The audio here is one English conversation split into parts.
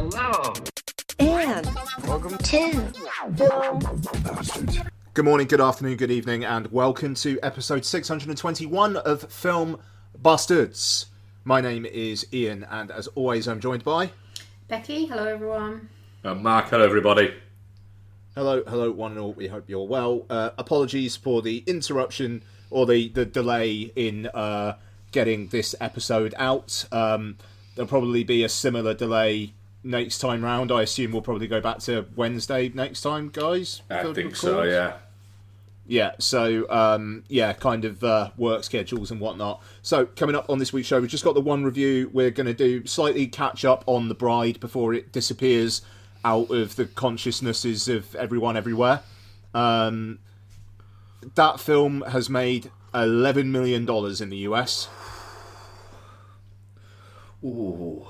Hello. And welcome to Film Bastards. Good morning, good afternoon, good evening, and welcome to episode 621 of Film Bastards. My name is Ian, and as always, I'm joined by... Becky. Hello, everyone. Mark, hello, everybody. Hello, one and all. We hope you're well. Apologies for the interruption or the delay in getting this episode out. There'll probably be a similar delay next time round. I assume we'll probably go back to Wednesday next time, guys. I think so, yeah. Yeah, so, kind of work schedules and whatnot. So, coming up on this week's show, we've just got the one review. We're going to do slightly catch up on The Bride before it disappears out of the consciousnesses of everyone everywhere. That film has made $11 million in the US. Ooh.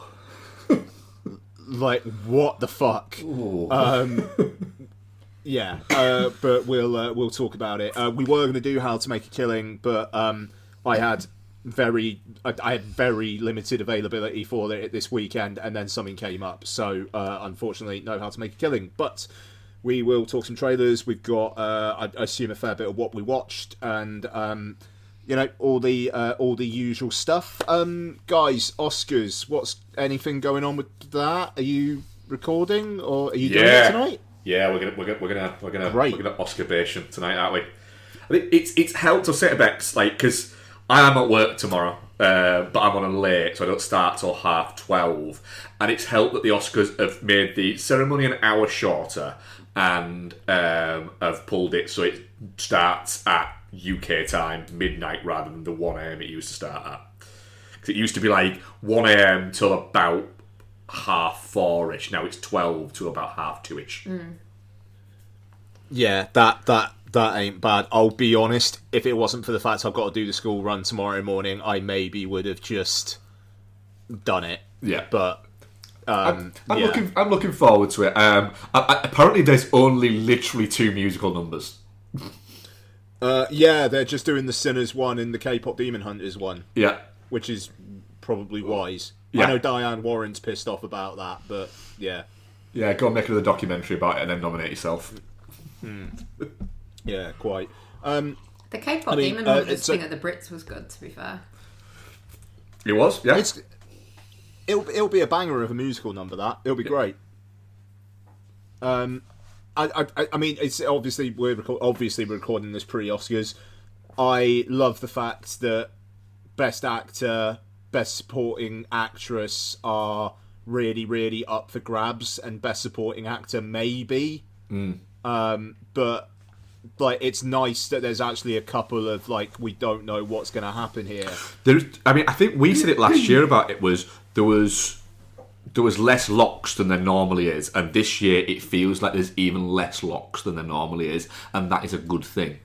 Like, what the fuck? Yeah, but we'll talk about it. We were going to do How to Make a Killing, but I had very limited availability for it this weekend, and then something came up. So unfortunately, no How to Make a Killing. But we will talk some trailers. We've got, I assume, a fair bit of what we watched, and all the usual stuff. Guys, Oscars. What's anything going on with that? Are you recording or are you doing it tonight? Yeah, we're gonna Oscar-bation tonight, aren't we? I think it's helped us set a bit, like, because I am at work tomorrow, but I'm on a late, so I don't start till 12:30. And it's helped that the Oscars have made the ceremony an hour shorter and have pulled it so it starts at UK time, midnight, rather than the 1am it used to start at. Because it used to be like 1am till about 4:30ish. Now it's 12 to about 2:30ish. Yeah, that ain't bad. I'll be honest, if it wasn't for the fact I've got to do the school run tomorrow morning, I maybe would have just done it. Yeah, but I'm looking forward to it. Apparently, there's only literally 2 musical numbers. Yeah, they're just doing the Sinners one and the K-pop Demon Hunters one. Yeah, which is probably wise. Yeah. I know Diane Warren's pissed off about that, but yeah. Yeah, go and make another documentary about it and then nominate yourself. Yeah, quite. The K-pop Demon Hunters thing at the Brits was good, to be fair. It was, yeah. It'll be a banger of a musical number. It'll be great. I mean, it's obviously we're recording this pre-Oscars. I love the fact that Best Actor, Best Supporting Actress are really, really up for grabs, and Best Supporting Actor maybe. But like, it's nice that there's actually a couple of like, we don't know what's going to happen here. I think we said it last year about it was there was less locks than there normally is, and this year it feels like there's even less locks than there normally is, and that is a good thing.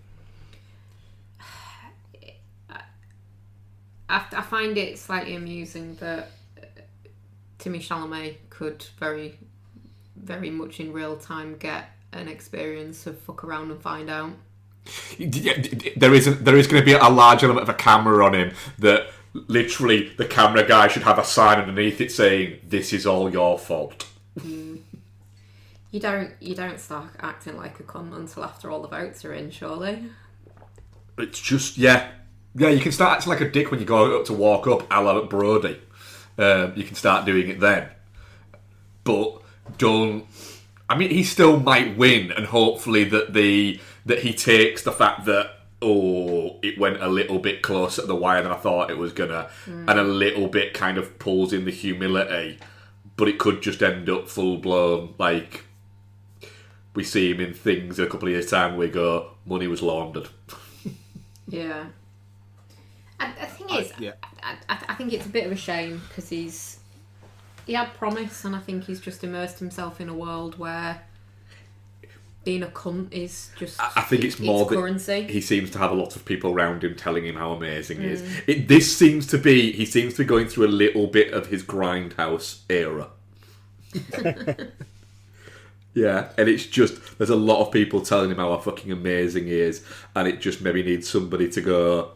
I find it slightly amusing that Timothée Chalamet could very, very much in real time get an experience of fuck around and find out. Yeah, there is going to be a large element of a camera on him that literally the camera guy should have a sign underneath it saying, "This is all your fault." You don't start acting like a cunt until after all the votes are in, surely. It's just yeah, you can start acting like a dick when you go up to walk up, a la Brody. You can start doing it then, but don't. I mean, he still might win, and hopefully that he takes the fact that it went a little bit closer to the wire than I thought it was gonna, and a little bit kind of pulls in the humility, but it could just end up full blown like we see him in Things in a couple of years' time. We go, money was laundered. Yeah. I think it's a bit of a shame because he had promise, and I think he's just immersed himself in a world where being a cunt is just. I think it's more currency. That he seems to have a lot of people around him telling him how amazing he is. He seems to be going through a little bit of his Grindhouse era. Yeah, and it's just there's a lot of people telling him how fucking amazing he is, and it just maybe needs somebody to go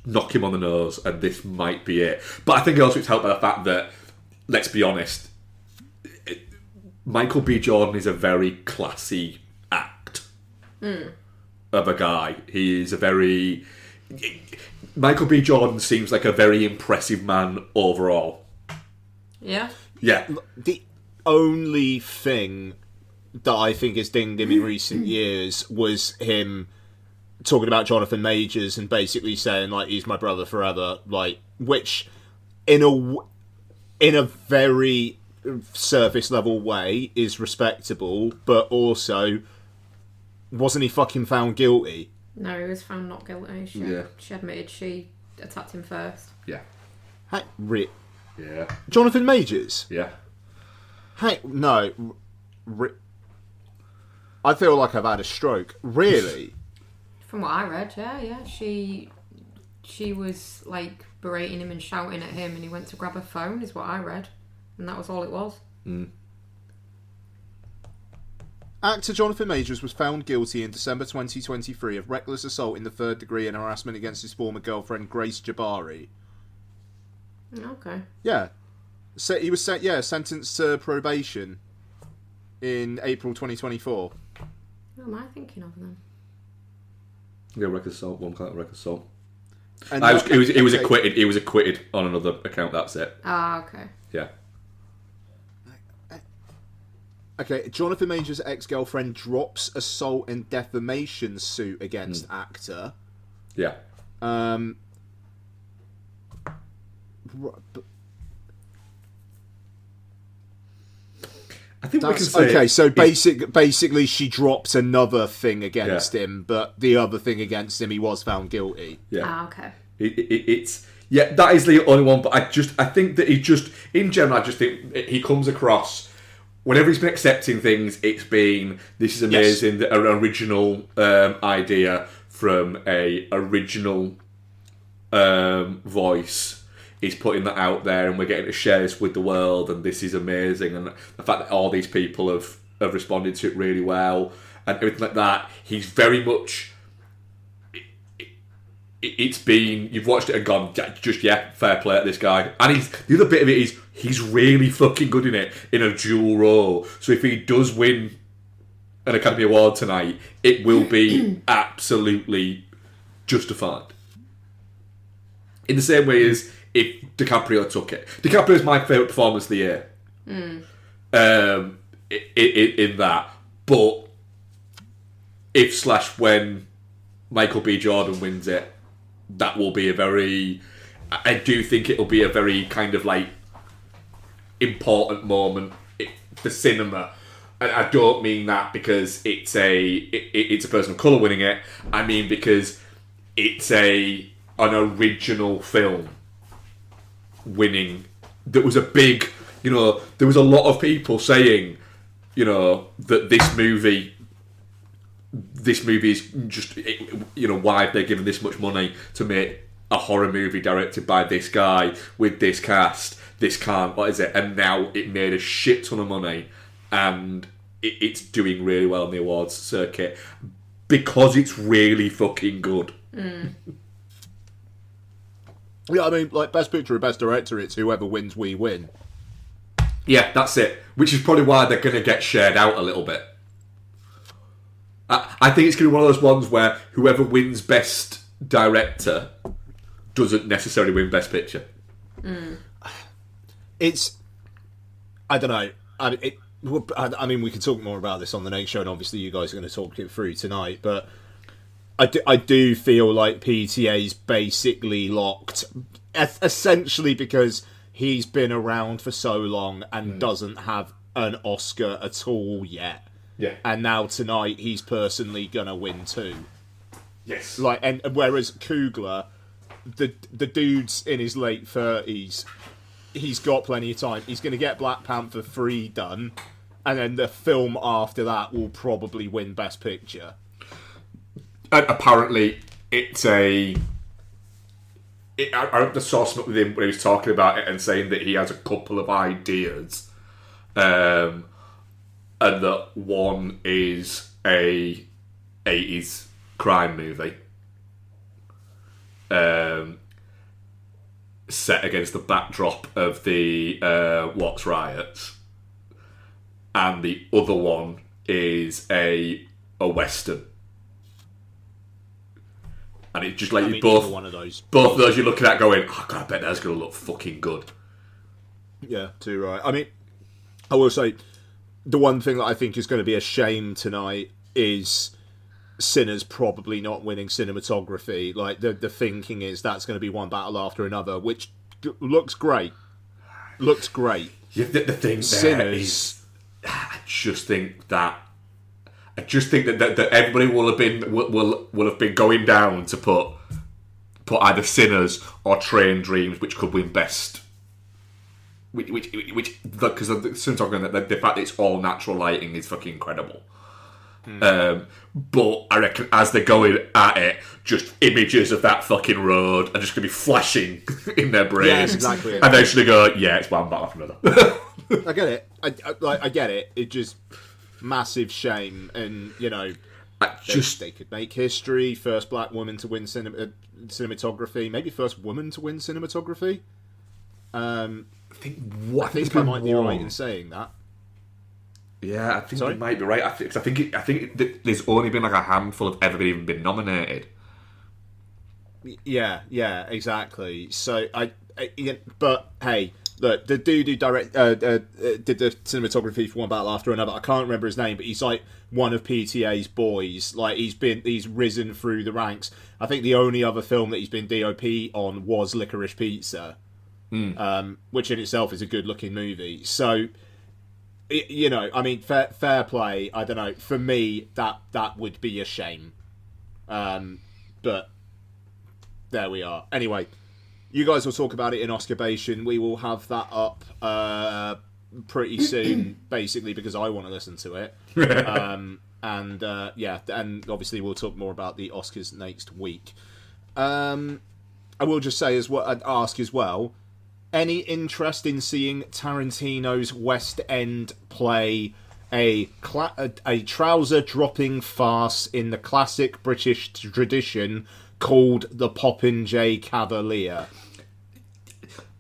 knock him on the nose, and this might be it. But I think also it's helped by the fact that, let's be honest, Michael B. Jordan is a very classy act of a guy. He is a very... Michael B. Jordan seems like a very impressive man overall. Yeah. Yeah. The only thing that I think has dinged him in recent years was him talking about Jonathan Majors and basically saying, like, he's my brother forever, like, which in a very surface level way is respectable, but also wasn't he fucking found guilty? No, he was found not guilty. She admitted she attacked him first. Yeah. Hey, Yeah. Jonathan Majors? Yeah. Hey, no. I feel like I've had a stroke. Really? From what I read, yeah. She was like berating him and shouting at him, and he went to grab her phone, is what I read. And that was all it was. Actor Jonathan Majors was found guilty in December 2023 of reckless assault in the third degree and harassment against his former girlfriend Grace Jabari. Okay. Yeah. So he was sentenced to probation in April 2024. Who am I thinking of then? Yeah, reckless assault. One kind of reckless assault. And He was acquitted. He was acquitted on another account. That's it. Ah, okay. Yeah. Okay, Jonathan Majors' ex-girlfriend drops assault and defamation suit against actor. Yeah. I think we can say... Okay, so basically she drops another thing against him, but the other thing against him, he was found guilty. Yeah. Ah, okay. It's... Yeah, that is the only one, but I think that he just... In general, I just think he comes across... Whenever he's been accepting things, it's been, this is amazing, yes, an original idea from a original voice. He's putting that out there and we're getting to share this with the world and this is amazing. And the fact that all these people have responded to it really well and everything like that, he's very much... It's been... You've watched it and gone, just, fair play to this guy. And the other bit of it is, he's really fucking good in it, in a dual role. So if he does win an Academy Award tonight, it will be absolutely justified. In the same way as if DiCaprio took it. DiCaprio is my favourite performance of the year. In that. But when Michael B. Jordan wins it, that will be a very... I do think it'll be a very kind of like important moment for cinema. And I don't mean that because it's a person of colour winning it. I mean because it's an original film winning. There was a big, there was a lot of people saying, that this movie is just, why have they given this much money to make a horror movie directed by this guy with this cast? This can't, what is it? And now it made a shit ton of money and it's doing really well in the awards circuit because it's really fucking good. Yeah, I mean, like, Best Picture or Best Director, it's whoever wins, we win. Yeah, that's it. Which is probably why they're going to get shared out a little bit. I think it's going to be one of those ones where whoever wins Best Director doesn't necessarily win Best Picture. It's... I don't know. I mean, we can talk more about this on the next show, and obviously you guys are going to talk it through tonight, but I do feel like PTA's basically locked, essentially because he's been around for so long and doesn't have an Oscar at all yet. Yeah. And now tonight he's personally gonna win too. Yes. Like, and whereas Coogler, the dude's in his late 30s, he's got plenty of time. He's gonna get Black Panther 3 done, and then the film after that will probably win Best Picture. And apparently, it's I saw something with him when he was talking about it and saying that he has a couple of ideas. And that one is a 80s crime movie set against the backdrop of the Watts riots. and the other one is a western. And it's just like either one of those. Both of those you're looking at going, oh god, I bet that's going to look fucking good. Yeah, too right. I mean, I will say, the one thing that I think is going to be a shame tonight is Sinners probably not winning cinematography. Like, the thinking is that's going to be one battle after another, which looks great. Looks great. Yeah, the thing there Sinners is, I just think that that everybody will have been going down to put either Sinners or Train Dreams, which could win best. Which because soon talking that the fact that it's all natural lighting is fucking incredible. But I reckon as they're going at it, just images of that fucking road are just going to be flashing in their brains. Yes, exactly. And they should go, yeah, it's one battle after another. I get it. I get it. It just massive shame, and you know, they could make history. First black woman to win cinematography. Maybe first woman to win cinematography. I think I might be right in saying that. Yeah, I think you might be right. I think there's only been like a handful of ever even been nominated. Yeah, exactly. So but hey, look, the dude who did the cinematography for One Battle After Another, I can't remember his name, but he's like one of PTA's boys. Like he's risen through the ranks. I think the only other film that he's been DOP on was Licorice Pizza, which in itself is a good looking movie. So, you know, I mean, fair play. I don't know. For me, that would be a shame. But there we are. Anyway, you guys will talk about it in Oscarbation. We will have that up pretty soon, basically, because I want to listen to it. And obviously we'll talk more about the Oscars next week. I will just say I'd ask as well, any interest in seeing Tarantino's West End play a trouser-dropping farce in the classic British tradition called The Popinjay Cavalier?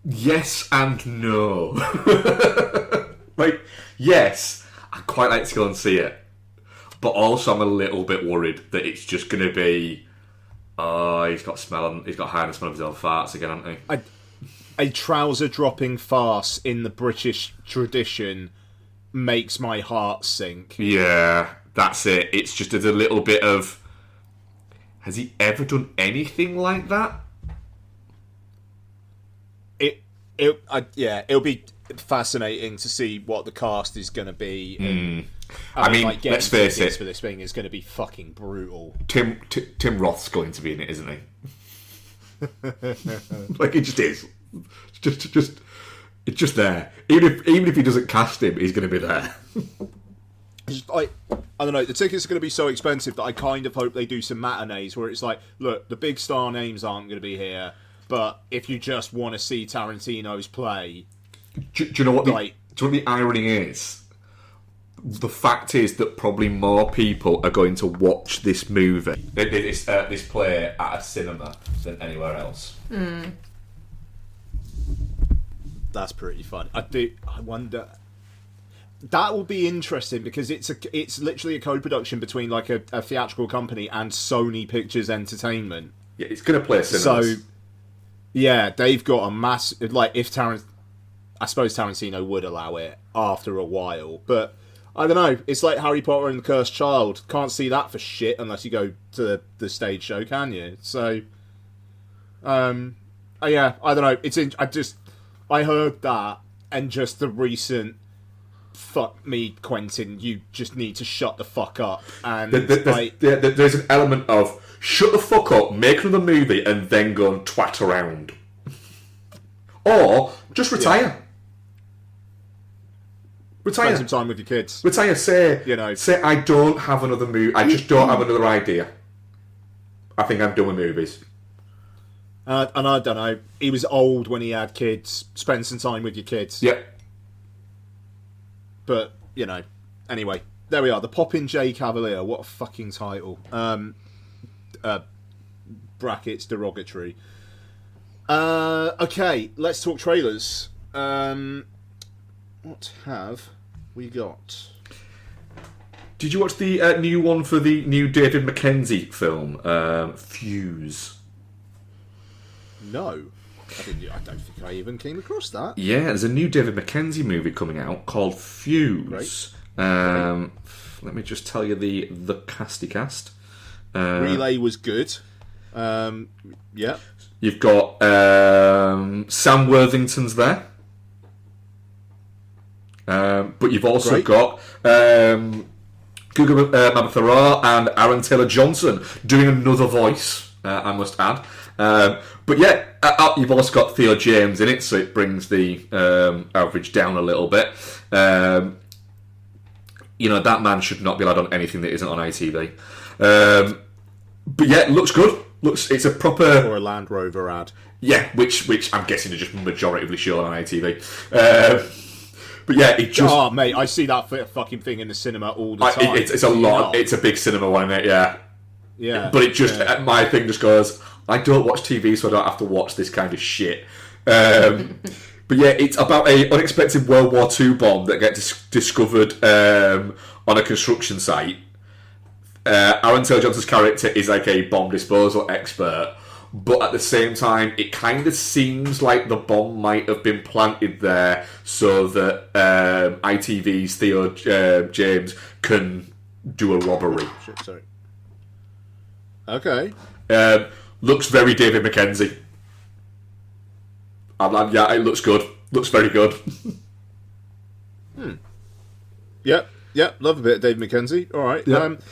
Yes and no. Like, yes, I'd quite like to go and see it. But also I'm a little bit worried that it's just going to be, he's got hiding the smell of his own farts again, hasn't he? A trouser-dropping farce in the British tradition makes my heart sink. Yeah, that's it. It's just a little bit of, has he ever done anything like that? It'll be fascinating to see what the cast is going to be. And, I mean, like, let's face it, for this thing is going to be fucking brutal. Tim Roth's going to be in it, isn't he? Like, it just is. It's just there. Even if he doesn't cast him, he's going to be there. I don't know. The tickets are going to be so expensive that I kind of hope they do some matinees where it's like, look, the big star names aren't going to be here, but if you just want to see Tarantino's play, do you know what the irony is? The fact is that probably more people are going to watch this movie, this play at a cinema than anywhere else. That's pretty fun. I wonder. That will be interesting because it's literally a co-production between like a theatrical company and Sony Pictures Entertainment. Yeah, it's going to play cinemas. So, yeah, they've got a massive... Like, I suppose Tarantino would allow it after a while, but I don't know. It's like Harry Potter and the Cursed Child. Can't see that for shit unless you go to the stage show, can you? So, yeah, I don't know. I heard that, and just the recent fuck me, Quentin, you just need to shut the fuck up. And there's an element of shut the fuck up, make another movie, and then go and twat around. Or just retire. Yeah. Retire. Spend some time with your kids. Retire. Say I don't have another movie. I just don't have another idea. I think I'm done with movies. And I don't know. He was old when he had kids. Spend some time with your kids. Yep. But, anyway, there we are. The Popinjay Cavalier. What a fucking title. Brackets derogatory. Okay, let's talk trailers. What have we got? Did you watch the new one for the new David Mackenzie film, Fuse? No. I don't think I even came across that. Yeah, there's a new David Mackenzie movie coming out called Fuse. Let me just tell you the casty cast. Relay was good. Yeah. You've got Sam Worthington's there. But you've also got Gugu Mbatha-Raw and Aaron Taylor-Johnson doing another voice, I must add. But yeah, you've also got Theo James in it, so it brings the average down a little bit. You know, that man should not be allowed on anything that isn't on ITV. But yeah, it looks good. It's a proper... Or a Land Rover ad. Yeah, which I'm guessing is just majoritively shown on ITV. But yeah, it just... Oh, mate, I see that fucking thing in the cinema all the time. It's a lot. It's a big cinema one, isn't it? Yeah. Yeah. But it just... My thing just goes, I don't watch TV, so I don't have to watch this kind of shit. But yeah, it's about a unexpected World War II bomb that gets discovered on a construction site. Aaron Taylor-Johnson's character is like a bomb disposal expert, but at the same time, it kind of seems like the bomb might have been planted there so that ITV's Theo James can do a robbery. Shit, sorry. Okay. Looks very David Mackenzie. Yeah, it looks good. Looks very good. Yep, love a bit of Dave Mackenzie. All right. Yep.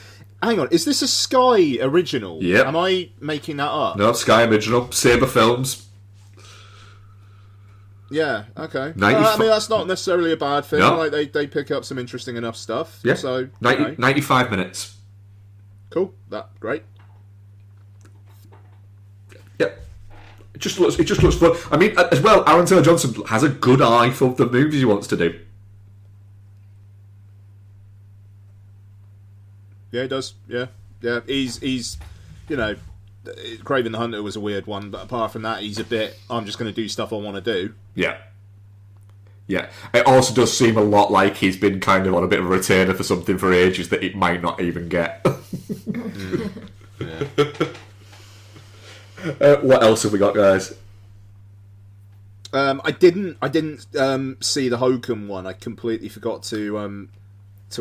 Hang on, is this a Sky original? Yep. Am I making that up? No, Sky original. Sabre Films. Yeah, okay. 90 I mean, that's not necessarily a bad thing. No. Like they pick up some interesting enough stuff. Yeah. So 95 minutes. Cool. Great. Yep. It just looks fun. I mean, as well, Aaron Taylor-Johnson has a good eye for the movies he wants to do. Yeah, he does. Yeah. He's you know, Craven the Hunter was a weird one, but apart from that, he's a bit. I'm just going to do stuff I want to do. Yeah. Yeah. It also does seem a lot like he's been kind of on a bit of a retainer for something for ages that it might not even get. What else have we got, guys? I didn't see the Hokum one. I completely forgot to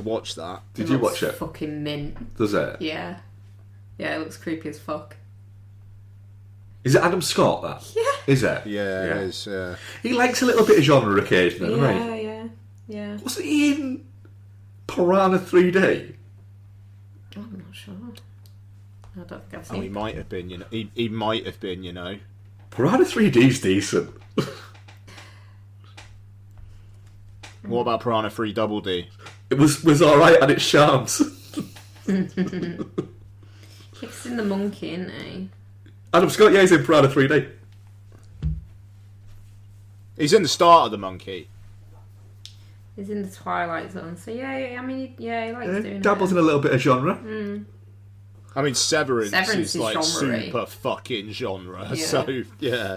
watch that. Did you watch it? Fucking mint. Does it? Yeah. Yeah, it looks creepy as fuck. Is it Adam Scott, that? Yeah. Is it? Yeah, it is. Yeah. He likes a little bit of genre occasionally, doesn't he? Yeah. Wasn't he in Piranha 3D? I'm not sure. I don't think I've seen Oh, he might have been. You know, he might have been. You know. Piranha 3D's decent. What about Piranha 3 Double D? It was alright at its charms. He's in the monkey, isn't he? Adam Scott, yeah, he's in Piranha 3D. He's in the start of the Monkey. He's in the Twilight Zone, so yeah. I mean, yeah, he likes doing Dabbles it. in a little bit of genre. I mean, Severance is like genre-y. super fucking genre. Yeah. So yeah.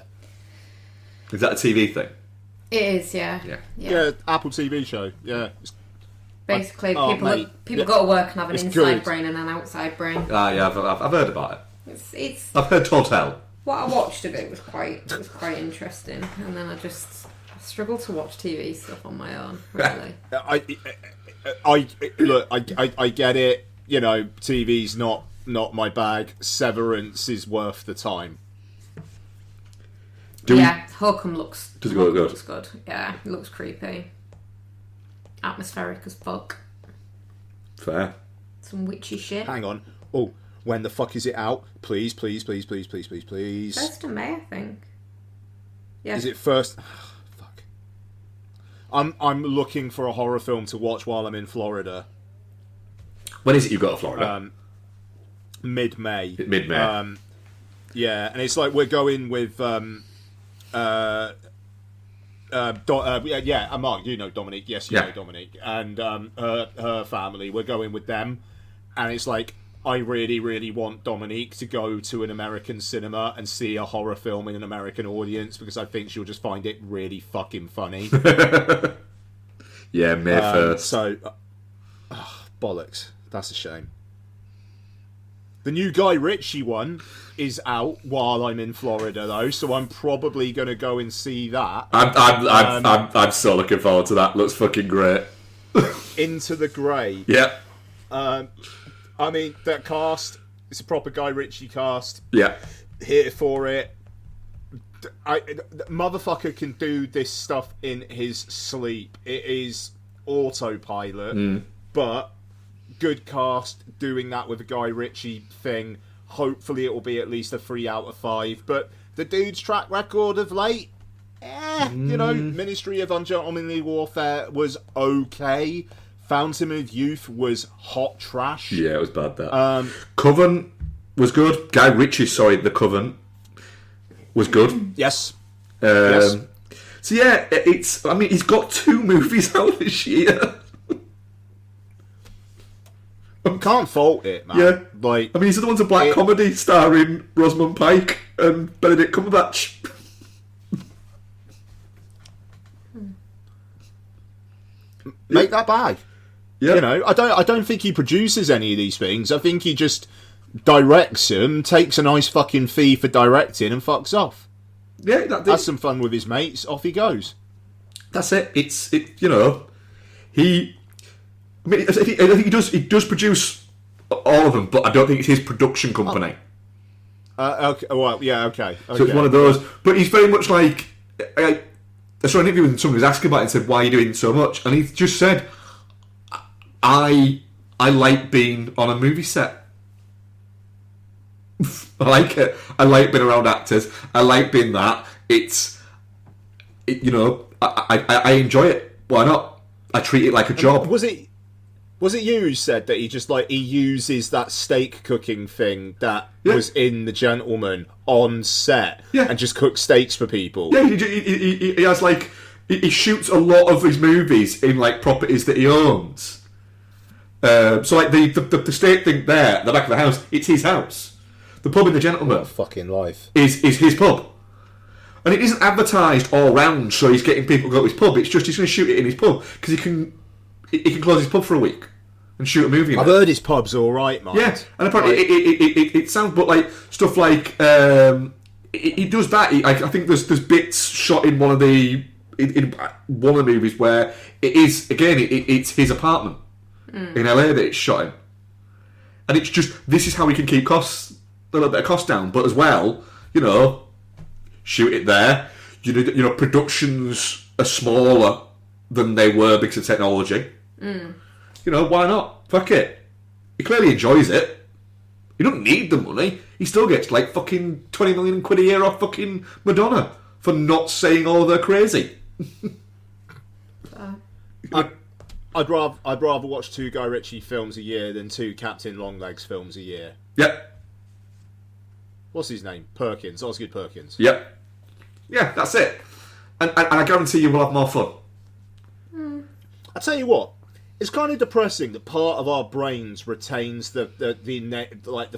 Is that a TV thing? It is, yeah. Yeah, Apple TV show. Yeah. Basically, Oh, people mate. people go to work and have an It's inside good. brain and an outside brain. Yeah, I've heard about it. It's I've heard told tell. what I watched of it was quite interesting, and then I struggle to watch TV stuff on my own. Really, I look. I get it. You know, TV's not my bag. Severance is worth the time. Hokum looks. Does it look good? Looks good. Yeah, it looks creepy. Atmospheric as fuck. Fair. Some witchy shit. Hang on. Oh, when the fuck is it out? Please. 1st of May, I think. Yeah. Is it first? Fuck. I'm looking for a horror film to watch while I'm in Florida. When is it you got to Florida? Mid-May. Mid-May. Yeah, and it's like we're going with Mark, you know Dominique. Yes, you know Dominique, and her family. We're going with them, and it's like I really, really want Dominique to go to an American cinema and see a horror film in an American audience because I think she'll just find it really fucking funny. Yeah, May 1st. So, bollocks. That's a shame. The new Guy Ritchie one is out while I'm in Florida, though, so I'm probably going to go and see that. I'm so looking forward to that. Looks fucking great. Into the Grey. Yeah. I mean, that cast, it's a proper Guy Ritchie cast. Yeah. Here for it. Motherfucker can do this stuff in his sleep. It is autopilot, but good cast doing that with a Guy Ritchie thing. Hopefully it will be at least a 3 out of 5. But the dude's track record of late, you know, Ministry of Ungentlemanly Warfare was okay. Fountain of Youth was hot trash. Yeah, it was bad, that. Coven was good. Guy Ritchie, The Coven was good. Yes. Yes. So yeah, I mean, he's got 2 movies out this year. Can't fault it, man. Yeah. Like, I mean, he's the one's a black comedy starring Rosamund Pike and Benedict Cumberbatch. Make that bag. Yeah. You know, I don't think he produces any of these things. I think he just directs them, takes a nice fucking fee for directing, and fucks off. Yeah, has some fun with his mates. Off he goes. That's it. You know, I think he does produce all of them, but I don't think it's his production company. Okay. Well, yeah. Okay. So it's one of those. But he's very much like. I saw an interview with somebody was asking about it and said, "Why are you doing so much?" And he just said, "I like being on a movie set. I like it. I like being around actors. I like being that. You know, I enjoy it. Why not? I treat it like a job." Was it you who said that he uses that steak cooking thing that was in The Gentleman on set and just cooks steaks for people? Yeah, he has like he shoots a lot of his movies in like properties that he owns. So like the steak thing there, the back of the house, it's his house. The pub in The Gentleman fucking life is his pub. And it isn't advertised all round, so he's getting people to go to his pub. It's just he's going to shoot it in his pub because he can close his pub for a week and shoot a movie. I've heard his pub's all right, man. Yeah, and apparently it sounds, but like stuff like he does that. I think there's bits shot in one of the movies where it is again it's his apartment in LA that it's shot in, and it's just this is how we can keep a little bit of cost down, but as well, you know. Shoot it there. You know, productions are smaller than they were because of technology. You know, why not? Fuck it. He clearly enjoys it. He doesn't need the money. He still gets like fucking 20 million quid a year off fucking Madonna for not saying all they're crazy. I'd rather watch 2 Guy Ritchie films a year than 2 Captain Longlegs films a year. Yep. What's his name? Perkins. Osgood Perkins. Yep. Yeah, that's it. And I guarantee you will have more fun. I tell you what, it's kind of depressing that part of our brains retains the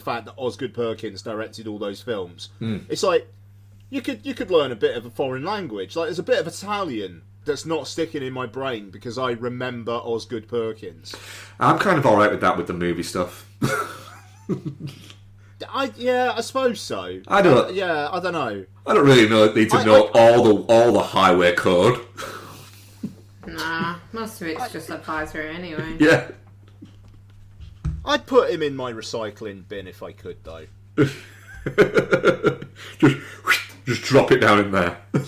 fact that Osgood Perkins directed all those films. It's like you could learn a bit of a foreign language. Like there's a bit of Italian that's not sticking in my brain because I remember Osgood Perkins. I'm kind of alright with that with the movie stuff. I suppose so. I don't. I don't know. I don't really need to know all the highway code. Nah, most of it's just advisory anyway. Yeah. I'd put him in my recycling bin if I could, though. just drop it down in there. I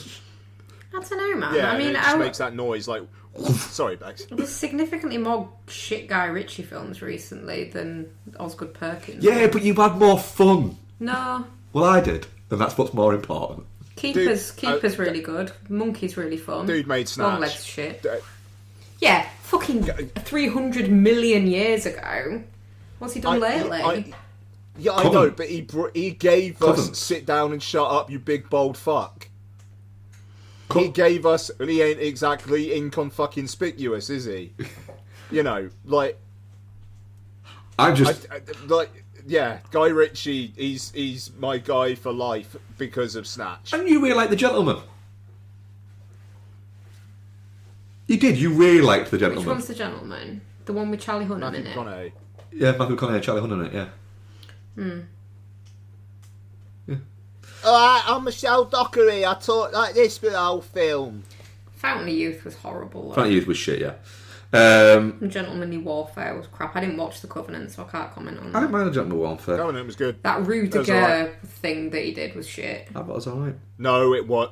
don't know, man. Yeah, I mean, it just makes that noise like. Sorry, Bags. There's significantly more shit Guy Ritchie films recently than Osgood Perkins. Yeah, but you've had more fun. No. Well, I did, and that's what's more important. Keeper's really good. Monkey's really fun. Dude made Snatch. Longlegs shit. Yeah, fucking 300 million years ago. What's he done lately? I know, but he gave us sit down and shut up, you big bold fuck. He gave us. He ain't exactly inconspicuous, is he? You know, like. I'm just Guy Ritchie. He's my guy for life because of Snatch. And you really like The Gentleman. You did. You really liked The Which Gentleman. one's The Gentleman? The one with Charlie Hunnam Matthew in it? McConaughey. Yeah, Matthew McConaughey and Charlie Hunnam in it. Yeah. I'm Michelle Dockery. I talk like this for the whole film. Fountain of Youth was horrible. Fountain of Youth was shit. Yeah. And Gentlemanly Warfare was crap. I didn't watch The Covenant, so I can't comment on I that. didn't mind The Gentleman Warfare. Covenant was good. That Rudiger was alright. thing that he did was shit. I thought it was alright. No, it was.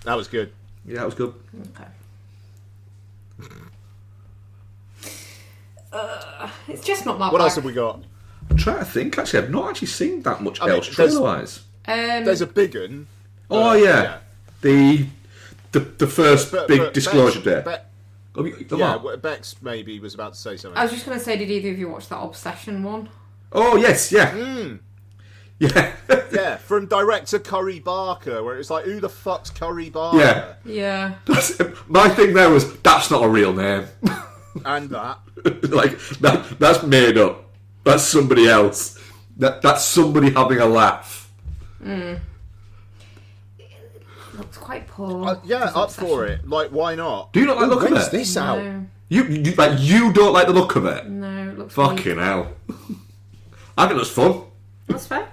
That was good. Yeah, it was good. Okay. It's just not my What bag. else have we got? I'm trying to think. Actually, I've not actually seen that much mean, else trailer-wise. There's a big one. Oh yeah. The first big disclosure day. Bex maybe was about to say something. I was just going to say, did either of you watch that Obsession one? Oh yes, yeah. Yeah. Yeah, from director Curry Barker, where it's like, who the fuck's Curry Barker? Yeah. Yeah. My thing there was, that's not a real name. And that. Like, that's made up. That's somebody else. That's somebody having a laugh. Looks quite poor. Yeah, This up Obsession. for it. Like, why not? Do you not like the look of When's it? this out? No, You don't like the look of it? no, it looks Fucking weak. hell. I think it looks fun. That's fair.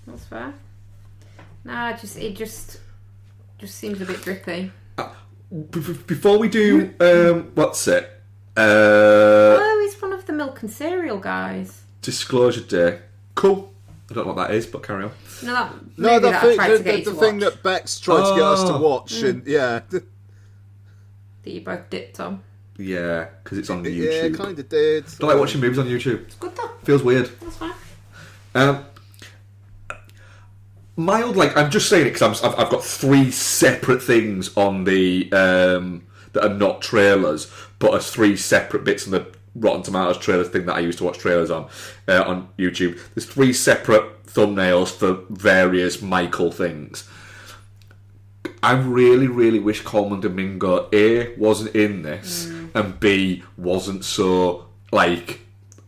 That's fair. Nah, it just seems a bit drippy. Before we do, what's it? Oh, he's one of the milk and cereal guys. Disclosure Day. Cool. I don't know what that is, but carry on. No, that No, movie the that I thing, tried to get you the to thing watch, that Bex tried to get us to watch, and yeah. that you both dipped on. Yeah, because it's on Yeah, YouTube. kind of did. Don't like watching movies on YouTube. It's good though. Feels weird. That's fine. Mild, like, I'm just saying it because I've got 3 separate things on the that are not trailers, but are 3 separate bits on the Rotten Tomatoes trailers thing that I used to watch trailers on YouTube. There's 3 separate thumbnails for various Michael things. I really, really wish Coleman Domingo A wasn't in this, and B wasn't so like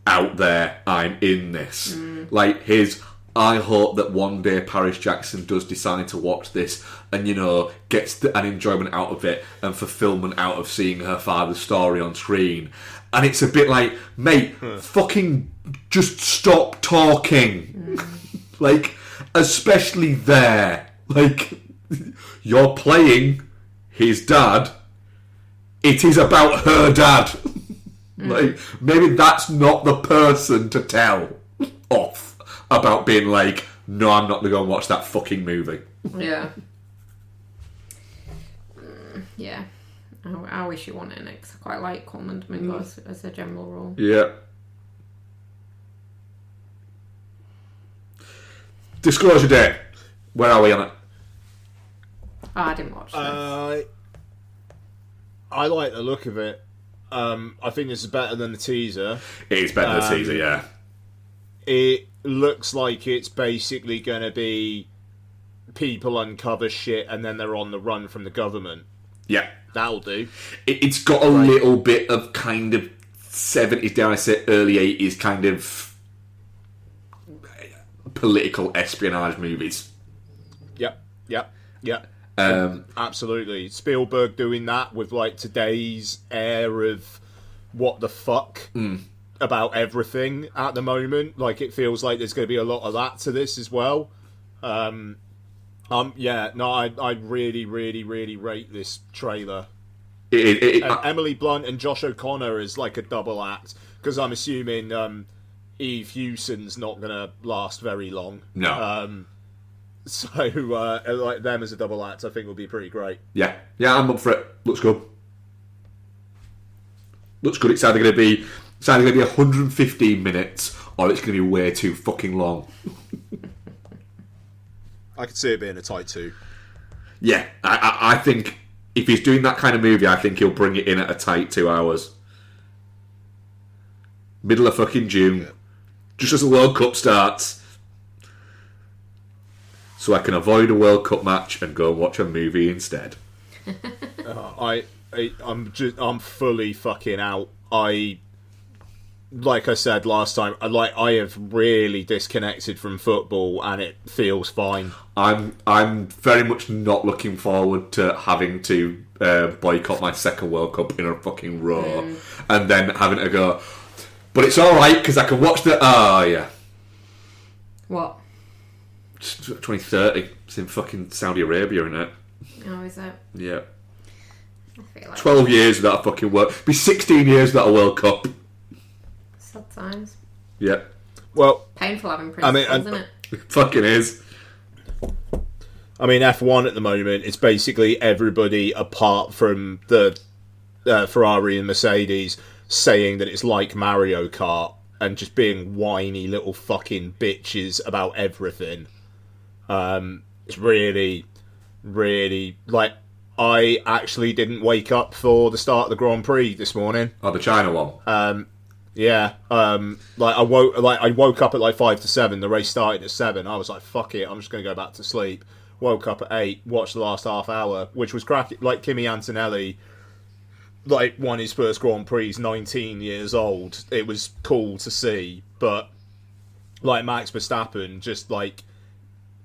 out there. I'm in this, like his. I hope that one day Paris Jackson does decide to watch this and, gets an enjoyment out of it and fulfillment out of seeing her father's story on screen. And it's a bit like, mate, fucking just stop talking. Like, especially there. Like, you're playing his dad. It is about her dad. Like, maybe that's not the person to tell off about being like, no, I'm not going to go and watch that fucking movie. Yeah. Yeah. I wish you wanted it because I quite like Coleman Domingo as a general rule. Yeah. Disclosure Day. Where are we on it? Oh, I didn't watch this. I like the look of it. I think this is better than the teaser. It is better than the teaser, yeah. It looks like it's basically going to be people uncover shit and then they're on the run from the government. Yeah. That'll do. It's got a little bit of kind of 70s, dare I say, early 80s kind of political espionage movies. Yep. Absolutely. Spielberg doing that with like today's air of what the fuck about everything at the moment. Like it feels like there's going to be a lot of that to this as well. I really, really, really rate this trailer. And Emily Blunt and Josh O'Connor is like a double act because I'm assuming Eve Hewson's not going to last very long. No. So like them as a double act, I think will be pretty great. Yeah, I'm up for it. Looks good. It's either going to be 115 minutes or it's going to be way too fucking long. I could see it being a tight 2. Yeah, I think if he's doing that kind of movie, I think he'll bring it in at a tight 2 hours. Middle of fucking June, just as the World Cup starts. So I can avoid a World Cup match and go and watch a movie instead. I'm fully fucking out. like I said last time, I have really disconnected from football, and it feels fine. I'm very much not looking forward to having to boycott my second World Cup in a fucking row, and then having to go. But it's all right because I can watch the. Oh yeah. What? 2030. It's in fucking Saudi Arabia, isn't it? Oh, is it? Yeah. I feel like 12 years without a fucking World. Be 16 years without a World Cup. sad times. Yeah. Well, Painful having principles, isn't it? It fucking is. I mean, F1 at the moment, it's basically everybody apart from the Ferrari and Mercedes saying that it's like Mario Kart and just being whiny little fucking bitches about everything. It's really, really, like, I actually didn't wake up for the start of the Grand Prix this morning. Oh, the China one. Yeah, I woke up at like 5 to 7. The race started at 7. I was like, fuck it, I'm just gonna go back to sleep. Woke up at 8, watched the last half hour, which was cracking. Like, Kimi Antonelli, like, won his first Grand Prix. He's 19 years old. It was cool to see, but like Max Verstappen, just like,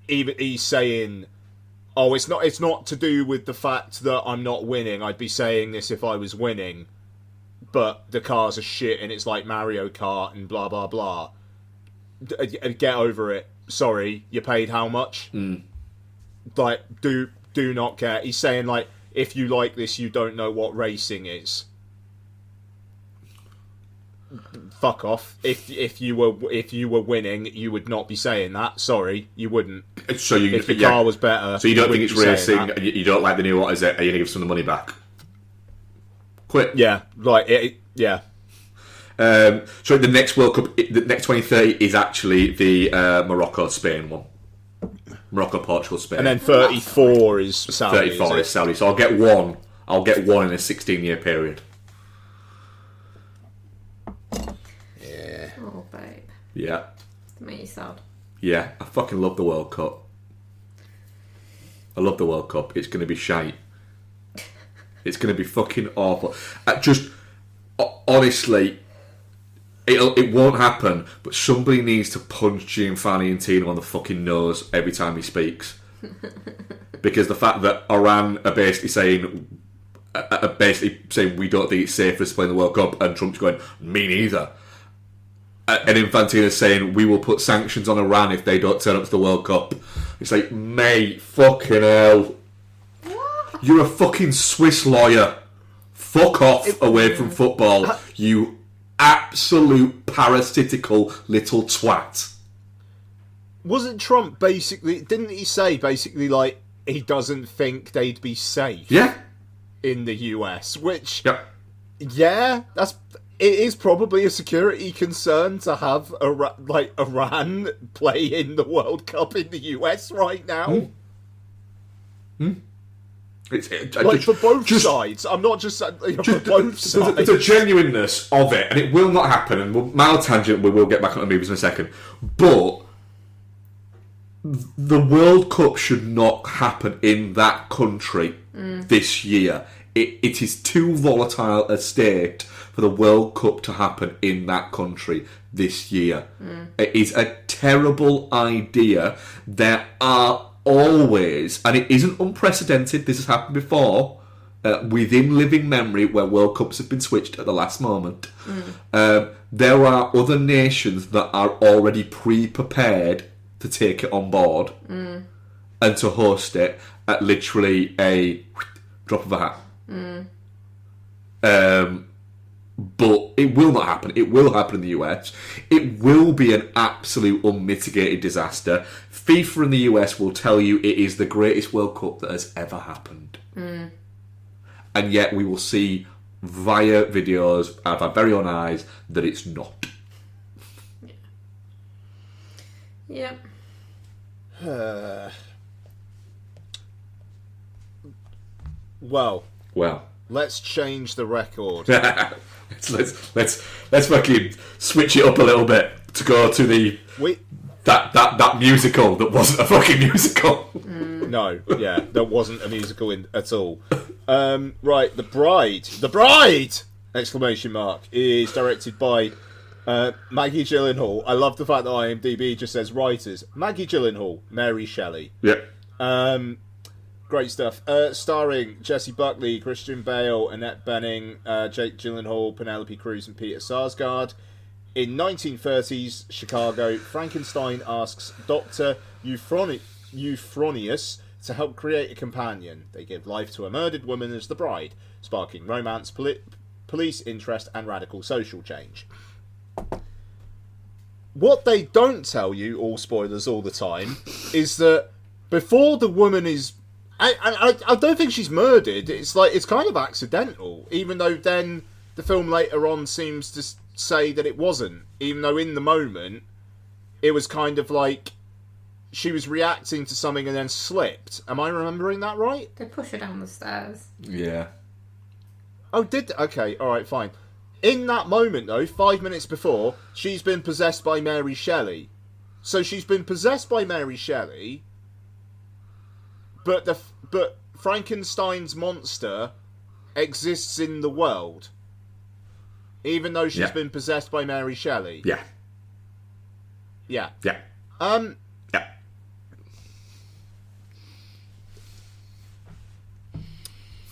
even he's saying, oh, it's not to do with the fact that I'm not winning. I'd be saying this if I was winning, but the cars are shit and it's like Mario Kart and blah blah blah. Get over it. Sorry, you paid how much? Like, do not care. He's saying, like, if you like this, you don't know what racing is. Fuck off. If you were winning, you would not be saying that. Sorry, you wouldn't. So you, if the car was better, so you don't think it's racing, and you don't like the new what is it? Are you gonna give some of the money back? Quit. Yeah, like it. Yeah. So the next World Cup, the next 2030 is actually the Morocco Spain one. Morocco, Portugal, Spain, and then 34 is Saudi. 34 is Saudi. So I'll get one. I'll get one in a 16-year period. Yeah. Oh, babe. Yeah. It made you sad. Yeah, I fucking love the World Cup. I love the World Cup. It's going to be shite. It's going to be fucking awful. Honestly, it won't happen, but somebody needs to punch Gianfranco Infantino on the fucking nose every time he speaks. Because the fact that Iran are basically saying we don't think it's safe for us to play in the World Cup, and Trump's going, me neither. And Infantino's saying, we will put sanctions on Iran if they don't turn up to the World Cup. It's like, mate, fucking hell. What? You're a fucking Swiss lawyer. Fuck off away from football, you absolute parasitical little twat. Wasn't Trump basically... Didn't he say, basically, like, he doesn't think they'd be safe in the US? Which, yeah, it is probably a security concern to have Iran play in the World Cup in the US right now. For both sides. I'm not just saying, for both sides. The genuineness of it, and it will not happen, and mild tangent, we will get back on the movies in a second, but the World Cup should not happen in that country this year. It is too volatile a state for the World Cup to happen in that country this year. It is a terrible idea. There are always, and it isn't unprecedented, this has happened before, within living memory, where World Cups have been switched at the last moment. There are other nations that are already pre-prepared to take it on board and to host it at literally a drop of a hat. But it will not happen. It will happen in the US. It will be an absolute unmitigated disaster. FIFA in the US will tell you it is the greatest World Cup that has ever happened. And yet we will see via videos out of our very own eyes that it's not. Yeah. Well, Well, let's change the record. let's fucking switch it up a little bit to go to the that musical that wasn't a fucking musical. No, yeah, there wasn't a musical at all. Right, The Bride! Exclamation mark, is directed by Maggie Gyllenhaal. I love the fact that IMDb just says writers. Maggie Gyllenhaal, Mary Shelley. Yeah. Great stuff. Starring Jessie Buckley, Christian Bale, Annette Bening, Jake Gyllenhaal, Penelope Cruz, and Peter Sarsgaard. In 1930s Chicago, Frankenstein asks Dr. Euphronius to help create a companion. They give life to a murdered woman as the bride, sparking romance, police interest, and radical social change. What they don't tell you, all spoilers all the time, is that before the woman is... I don't think she's murdered. It's kind of accidental, even though then the film later on seems to say that it wasn't. Even though in the moment, it was kind of like she was reacting to something and then slipped. Am I remembering that right? They push her down the stairs. Yeah. Oh, did... Okay, alright, fine. In that moment, though, 5 minutes before, she's been possessed by Mary Shelley. So she's been possessed by Mary Shelley... But Frankenstein's monster exists in the world, even though she's been possessed by Mary Shelley. Yeah. Yeah. Yeah. Yeah.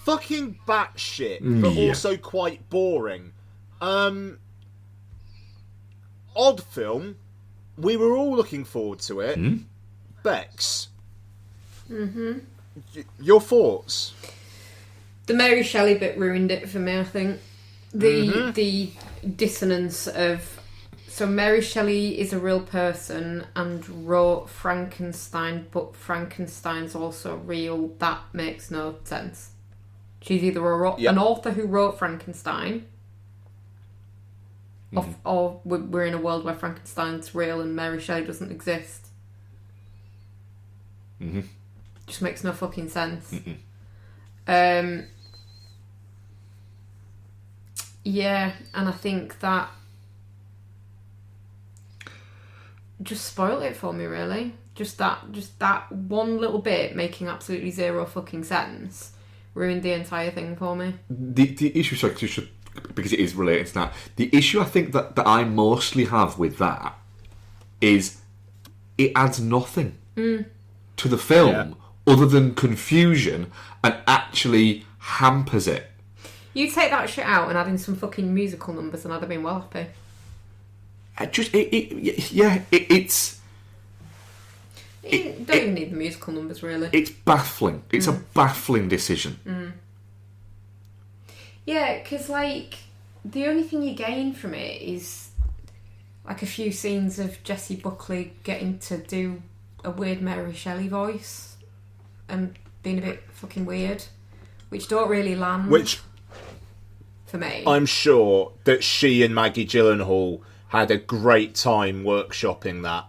Fucking batshit, but also quite boring. Odd film. We were all looking forward to it. Bex. Your thoughts? The Mary Shelley bit ruined it for me, I think. The dissonance of... So Mary Shelley is a real person and wrote Frankenstein, but Frankenstein's also real. That makes no sense. She's either an author who wrote Frankenstein, or we're in a world where Frankenstein's real and Mary Shelley doesn't exist. Just makes no fucking sense. Yeah, and I think that just spoiled it for me, really. Just that one little bit making absolutely zero fucking sense ruined the entire thing for me. The issue, sorry, because it is related to that, the issue I think that I mostly have with that is it adds nothing to the film other than confusion and actually hampers it. You take that shit out and add in some fucking musical numbers and I'd have been well happy. It's... You don't even need the musical numbers, really. It's baffling. It's a baffling decision. Yeah, because, like, the only thing you gain from it is, like, a few scenes of Jessie Buckley getting to do a weird Mary Shelley voice and being a bit fucking weird, which don't really land. Which... For me. I'm sure that she and Maggie Gyllenhaal had a great time workshopping that.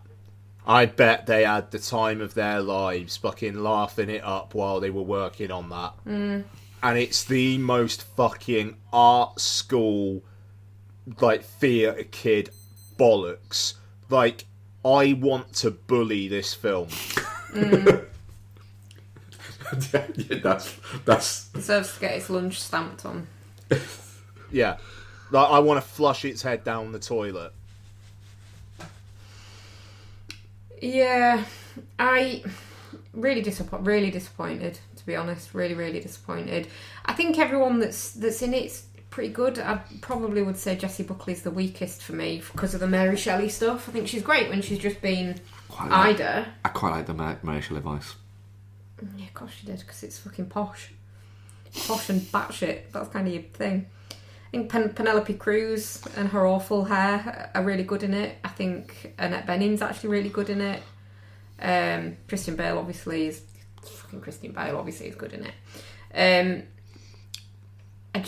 I bet they had the time of their lives fucking laughing it up while they were working on that. And it's the most fucking art school, like, theatre kid bollocks. Like, I want to bully this film. That's deserves to get its lunch stamped on. Yeah. Like, I want to flush its head down the toilet. Yeah, I really disappointed, to be honest. Really disappointed. I think everyone that's in it's pretty good. I probably would say Jessie Buckley's the weakest for me because of the Mary Shelley stuff. I think she's great when she's just been Ida. I quite like the Mary Shelley voice. Yeah, of course she did, because it's fucking posh. Posh and batshit. That's kind of your thing. I think Penelope Cruz and her awful hair are really good in it. I think Annette Bening's actually really good in it. Christian Bale obviously is good in it. I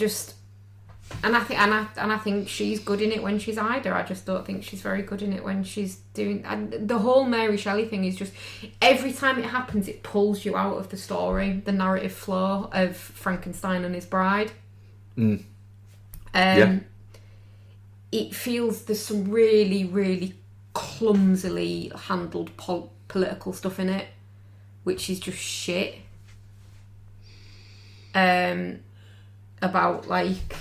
think she's good in it when she's Ida. I just don't think she's very good in it when she's doing... And the whole Mary Shelley thing is just... Every time it happens, it pulls you out of the story, the narrative flow of Frankenstein and his bride. It feels there's some really clumsily handled political stuff in it, which is just shit. About, like...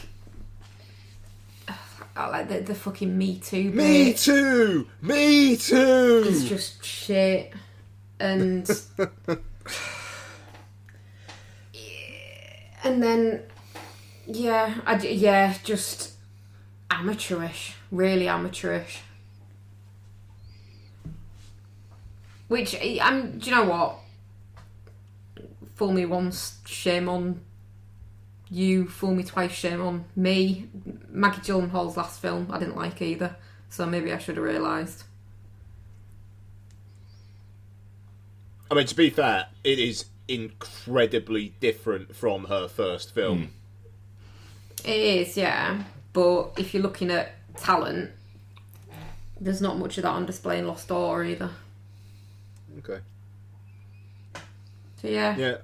like the fucking Me Too. Me too. Me too. It's just shit, and and then just amateurish, really amateurish. Which do you know what? Fool me once, shame on you. Fool me twice, shame on me. Maggie Gyllenhaal's last film, I didn't like either, so maybe I should have realised. I mean, to be fair, it is incredibly different from her first film. It is, yeah. But if you're looking at talent, there's not much of that on display in Lost Daughter either. Okay. So yeah. Yeah.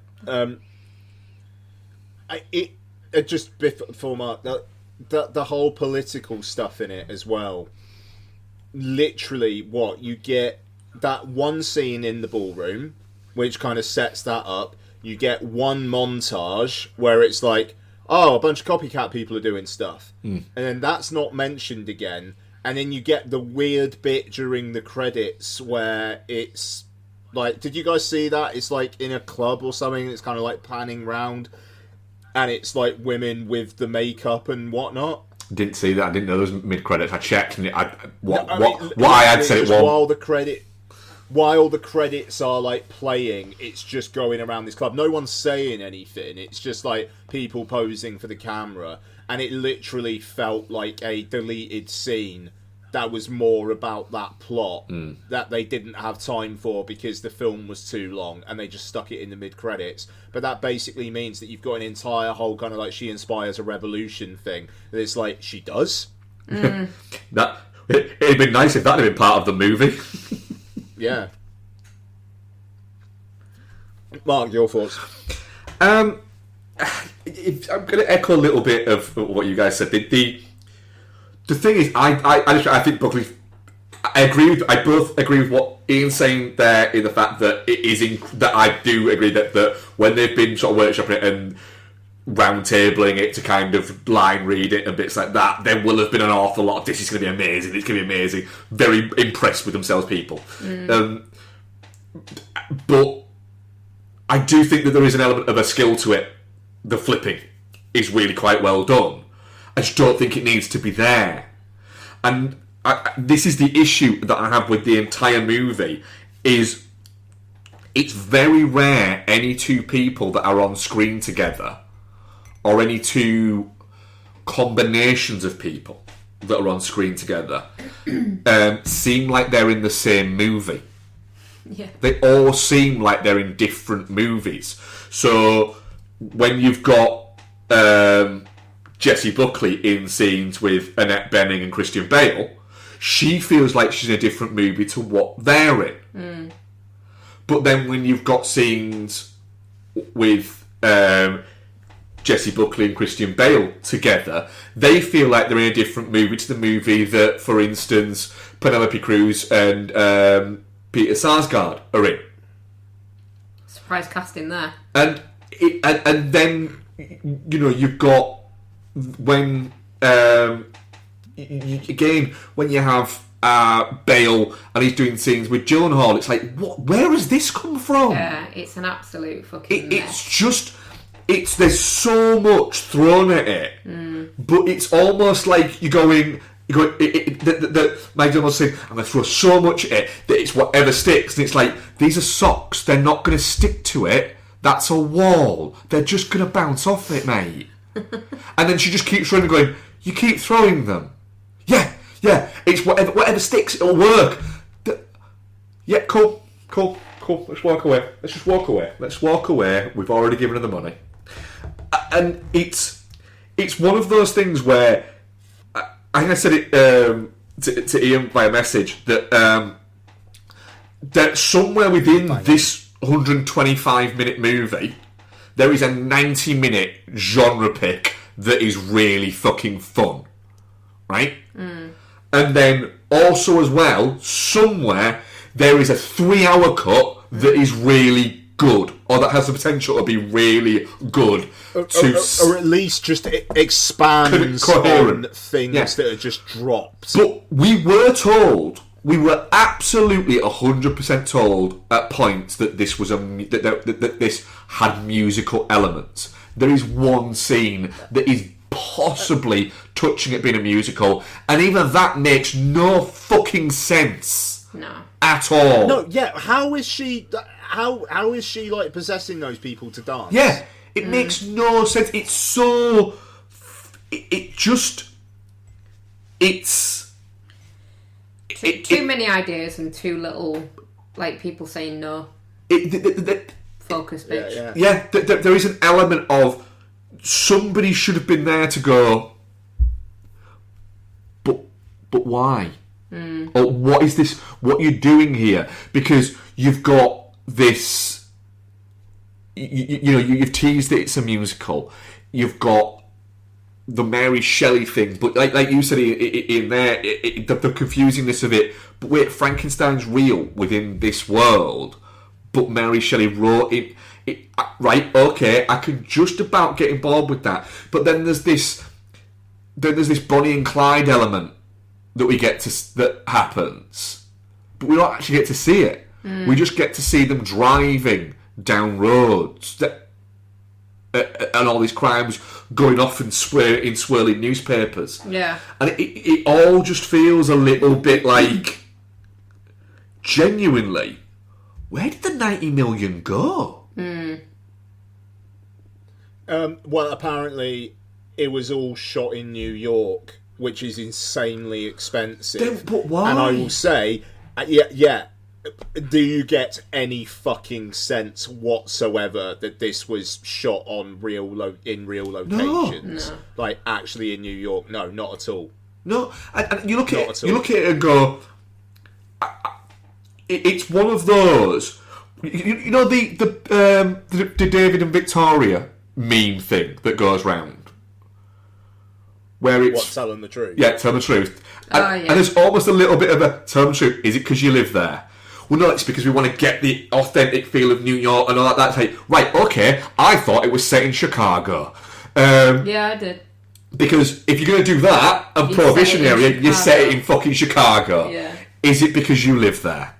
Just before Mark, the whole political stuff in it as well. Literally, what you get, that one scene in the ballroom, which kind of sets that up. You get one montage where it's like, oh, a bunch of copycat people are doing stuff, and then that's not mentioned again. And then you get the weird bit during the credits where it's like, did you guys see that? It's like in a club or something. It's kind of like panning round, and it's like women with the makeup and whatnot. Didn't see that. I didn't know there was mid credits. I checked, and what I had said it was. While the credits are like playing, it's just going around this club. No one's saying anything. It's just like people posing for the camera, and it literally felt like a deleted scene that was more about that plot that they didn't have time for because the film was too long, and they just stuck it in the mid-credits. But that basically means that you've got an entire whole kind of like she inspires a revolution thing. That it's like, she does? It'd been nice if that had been part of the movie. Yeah. Mark, your thoughts? I'm going to echo a little bit of what you guys said. The thing is, I think Buckley. I both agree with what Ian's saying there in the fact that it is that I do agree that when they've been sort of workshopping it and round tabling it to kind of line read it and bits like that, there will have been an awful lot of this is going to be amazing. It's going to be amazing. Very impressed with themselves, people. But I do think that there is an element of a skill to it. The flipping is really quite well done. I just don't think it needs to be there. And this is the issue that I have with the entire movie, is it's very rare any two people that are on screen together, or any two combinations of people that are on screen together, seem like they're in the same movie. Yeah. They all seem like they're in different movies. So when you've got Jessie Buckley in scenes with Annette Bening and Christian Bale, she feels like she's in a different movie to what they're in. But then when you've got scenes with Jessie Buckley and Christian Bale together, they feel like they're in a different movie to the movie that, for instance, Penelope Cruz and Peter Sarsgaard are in. Surprise casting there. And then, you know, you've got when again when you have Bale and he's doing scenes with Gyllenhaal, it's like, what? Where has this come from? Yeah, it's an absolute fucking mess. It's just, there's so much thrown at it, but it's almost like you're going. Mike Gyllenhaal's saying, I'm going to throw so much at it that it's whatever sticks, and it's like, these are socks. They're not going to stick to it. That's a wall. They're just going to bounce off it, mate. And then she just keeps running, going, you keep throwing them. Yeah, it's whatever sticks, it'll work. Yeah, cool. Let's walk away. Let's just walk away. We've already given her the money. And it's one of those things where, I think I said it to Ian by a message, that somewhere within this 125-minute movie, there is a 90-minute genre pick that is really fucking fun, right? And then also as well, somewhere there is a 3-hour cut that is really good, or that has the potential to be really good, or at least just expands coherent on things that are just dropped. But we were absolutely 100% told at points that this was that this had musical elements. There is one scene that is possibly touching it being a musical, and even that makes no fucking sense. No. At all. No, yeah. How is she? How is she like possessing those people to dance? Yeah, it makes no sense. It's so. It's. Too many ideas and too little, like, people saying no. Focus, bitch. Yeah, there is an element of somebody should have been there to go. But why? Or what is this? What you're doing here? Because you've got this. You've teased that it's a musical. You've got the Mary Shelley thing, but like you said in there, the confusingness of it. But wait, Frankenstein's real within this world, but Mary Shelley wrote it. Right? Okay, I can just about get involved with that. But then there's this Bonnie and Clyde element that we get that happens, but we don't actually get to see it. We just get to see them driving down roads and all these crimes going off in swirling newspapers. Yeah, and it all just feels a little bit like, genuinely, where did the 90 million go? Well, apparently it was all shot in New York, which is insanely expensive. Then, but why? And I will say, yeah. Do you get any fucking sense whatsoever that this was shot on in real locations? No. Like, actually in New York? No, not at all. No, and you look at it and go, it's one of those. You know the David and Victoria meme thing that goes round, where it's telling the truth. Yeah, tell the truth. And yeah. there's almost a little bit of a tell the truth. Is it because you live there? Well, no, it's because we want to get the authentic feel of New York and all that. That's like, right, okay, I thought it was set in Chicago. Yeah, I did. Because if you're going to do that, a Prohibition area, you set it in fucking Chicago. Yeah. Is it because you live there?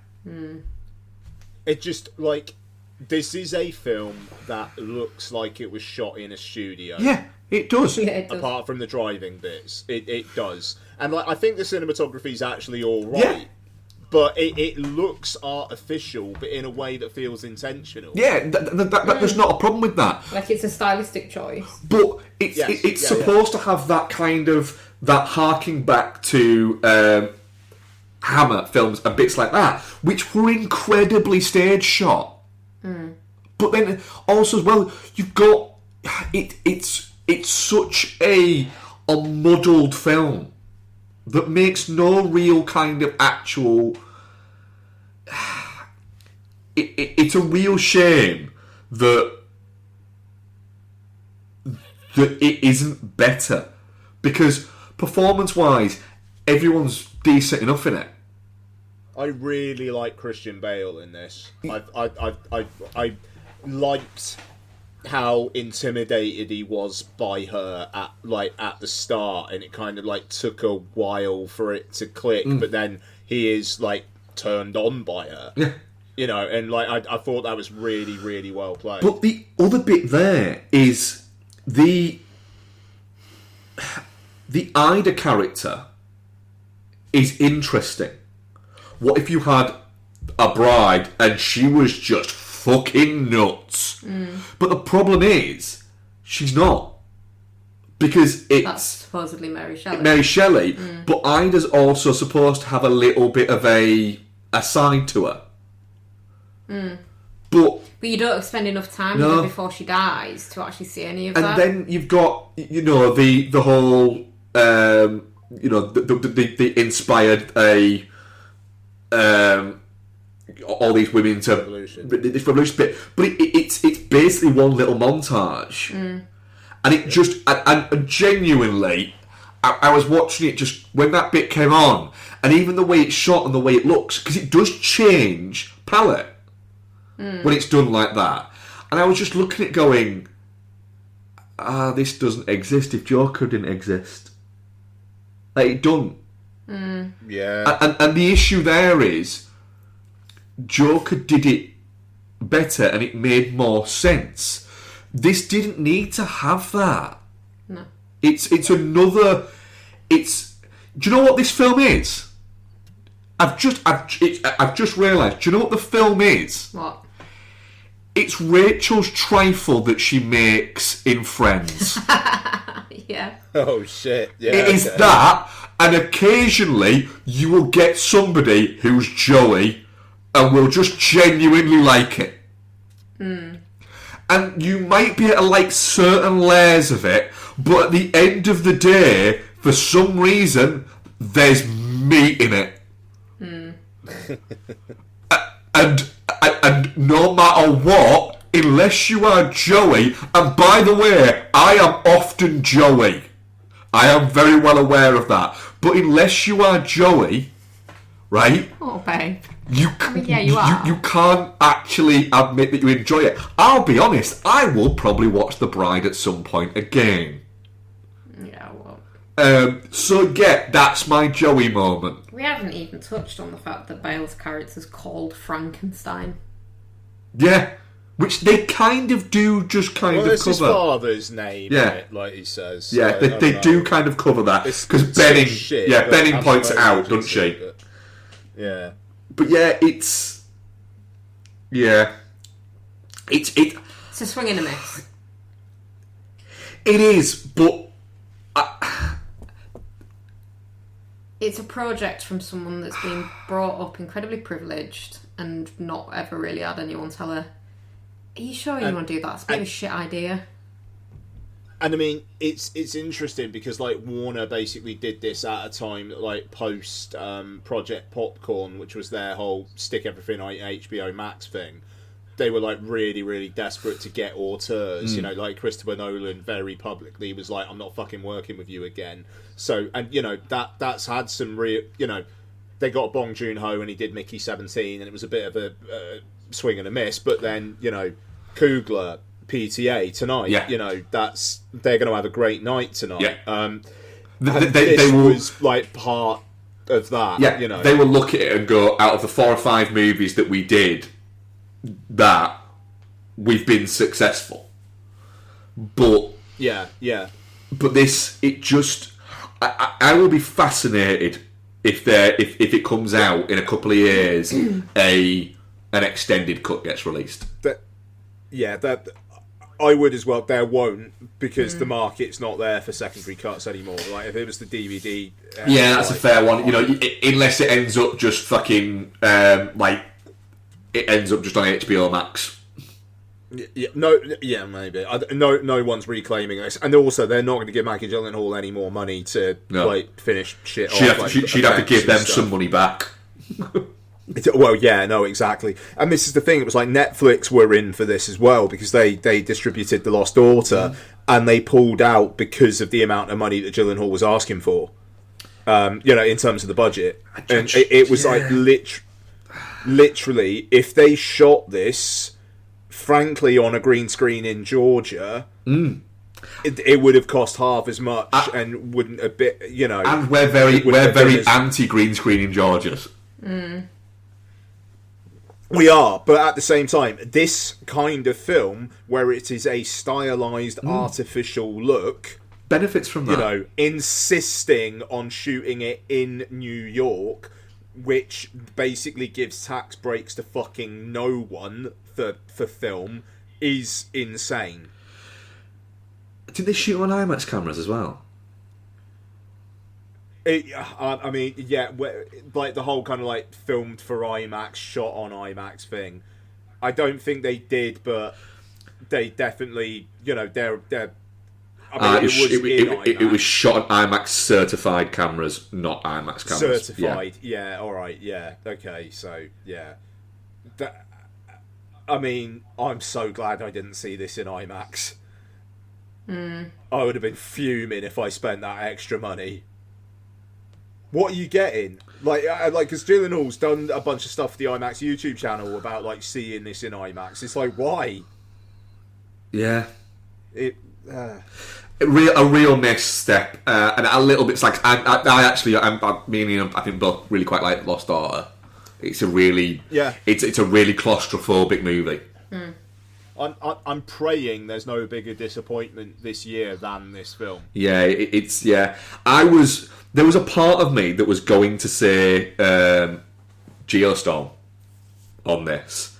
It just, like, this is a film that looks like it was shot in a studio. Yeah, it does. Yeah, it does. Apart from the driving bits. It does. And, like, I think the cinematography is actually alright. Yeah. But it looks artificial, but in a way that feels intentional. Yeah, there's not a problem with that. Like, it's a stylistic choice. But it's supposed to have that kind of, that harking back to Hammer films and bits like that, which were incredibly stage shot. But then also as well, you've got, it's such a muddled film that makes no real kind of actual. It's a real shame that it isn't better, because performance-wise, everyone's decent enough in it. I really like Christian Bale in this. I liked how intimidated he was by her at the start, and it kind of like took a while for it to click, but then he is like turned on by her. Yeah. You know, and like I thought that was really, really well played. But the other bit there is the Ida character is interesting. What if you had a bride and she was just fucking nuts? But the problem is, she's not. Because That's supposedly Mary Shelley. Mary Shelley, but Ida's also supposed to have a little bit of a side to her. But you don't spend enough time with her before she dies to actually see any of that. And then you've got, the whole, the inspired all these women to this revolution bit, but it's basically one little montage, and it just and genuinely, I was watching it just when that bit came on, and even the way it's shot and the way it looks, because it does change palette. when it's done like that. And I was just looking at it going, this doesn't exist if Joker didn't exist. Like, it don't. Yeah. And the issue there is, Joker did it better and it made more sense. This didn't need to have that. No. It's another. Do you know what this film is? I've just realised. Do you know what the film is? What? It's Rachel's trifle that she makes in Friends. Yeah. Oh shit! Yeah. It is that, and occasionally you will get somebody who's Joey and will just genuinely like it. And you might be able to like certain layers of it, but at the end of the day, for some reason, there's meat in it. And no matter what, unless you are Joey, and by the way, I am often Joey. I am very well aware of that. But unless you are Joey, right? Oh, babe. You are. can't actually admit that you enjoy it. I'll be honest, I will probably watch The Bride at some point again. Yeah, well. So yeah, that's my Joey moment. We haven't even touched on the fact that Bale's character's called Frankenstein. Yeah, which they kind of do just kind of it's cover. his father's name, Yeah. right, like he says. Yeah, So, they do kind of cover that. Because Benning, shit, yeah, but Benning has points it no out, doesn't agency, she? but- yeah. But yeah, it's It's a swing and a miss. it is, but It's a project from someone that's been brought up incredibly privileged and not ever really had anyone tell her, are you sure you want to do that? It's a bit of a shit idea. And I mean, it's interesting because like Warner basically did this at a time like post Project Popcorn, which was their whole stick everything on HBO Max thing. They were like really, really desperate to get auteurs. You know, like Christopher Nolan very publicly was like, "I'm not fucking working with you again." So, and you know that's had some real. You know, they got Bong Joon-ho and he did Mickey 17, and it was a bit of a swing and a miss. But then you know, Coogler. PTA tonight, Yeah. you know, they're going to have a great night tonight. Yeah. This will, was like part of that. yeah, you know, they will look at it and go, out of the 4 or 5 movies that we did, that we've been successful. But yeah. But this, it just, I will be fascinated if it comes out in a couple of years, an extended cut gets released. That I would as well. There won't, because the market's not there for secondary cuts anymore. Like if it was the DVD, Yeah, that's a fair one. You know, unless it ends up just fucking like it ends up just on HBO Max. Maybe. No one's reclaiming this, and also they're not going to give Maggie Gyllenhaal any more money to like finish shit. She'd have to give them some money back. Well, yeah, no, exactly. And this is the thing, it was like Netflix were in for this as well, because they distributed The Lost Daughter, and they pulled out because of the amount of money that Gyllenhaal was asking for, you know, in terms of the budget. And it was like, literally, if they shot this, frankly, on a green screen in Georgia... It would have cost half as much, and wouldn't a bit, you know... And we're very anti-green screen in Georgia. We are, but at the same time, this kind of film, where it is a stylized, artificial look, benefits from that. You know, insisting on shooting it in New York, which basically gives tax breaks to fucking no one for film, is insane. Did they shoot on IMAX cameras as well? I mean, yeah, like the whole kind of like filmed for IMAX, shot on IMAX thing. I don't think they did, but they definitely, you know, they're. I mean, it was shot on IMAX certified cameras, not IMAX cameras. Certified, yeah, all right, yeah, okay, so yeah. I mean, I'm so glad I didn't see this in IMAX. I would have been fuming if I spent that extra money. what are you getting? Like, because Gyllenhaal's done a bunch of stuff for the IMAX YouTube channel about like seeing this in IMAX. It's like, why? Yeah. It. A real misstep, and a little bit. It's like me and Ian, I think both really quite like Lost Daughter. It's a really It's a really claustrophobic movie. I'm praying there's no bigger disappointment this year than this film. Yeah, there was a part of me that was going to say Geostorm on this,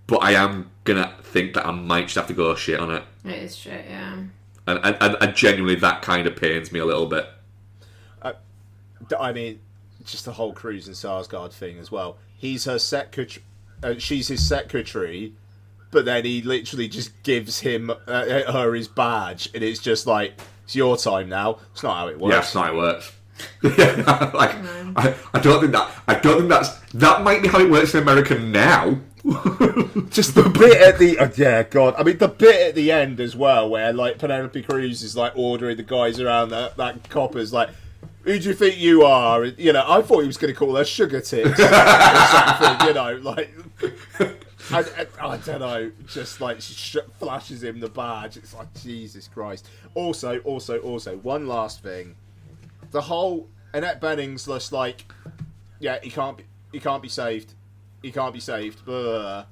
but I am gonna think that I might just have to go shit on it. It is shit, yeah. And genuinely, that kind of pains me a little bit. I mean, just the whole Cruz and Sarsgaard thing as well. He's her secretary, she's his secretary, but then he literally just gives him her his badge, and it's just like, it's your time now. It's not how it works. Yeah, it's not how it works. I don't think that might be how it works in America now. Just the bit at the the bit at the end as well, where like Penelope Cruz is like ordering the guys around that copper's like, who do you think you are? And, I thought he was going to call her sugar tits or something. Like I don't know, just like she flashes him the badge. It's like, Jesus Christ. Also, one last thing, the whole Annette Bening's just like, yeah, he can't be saved. He can't be saved. Blah.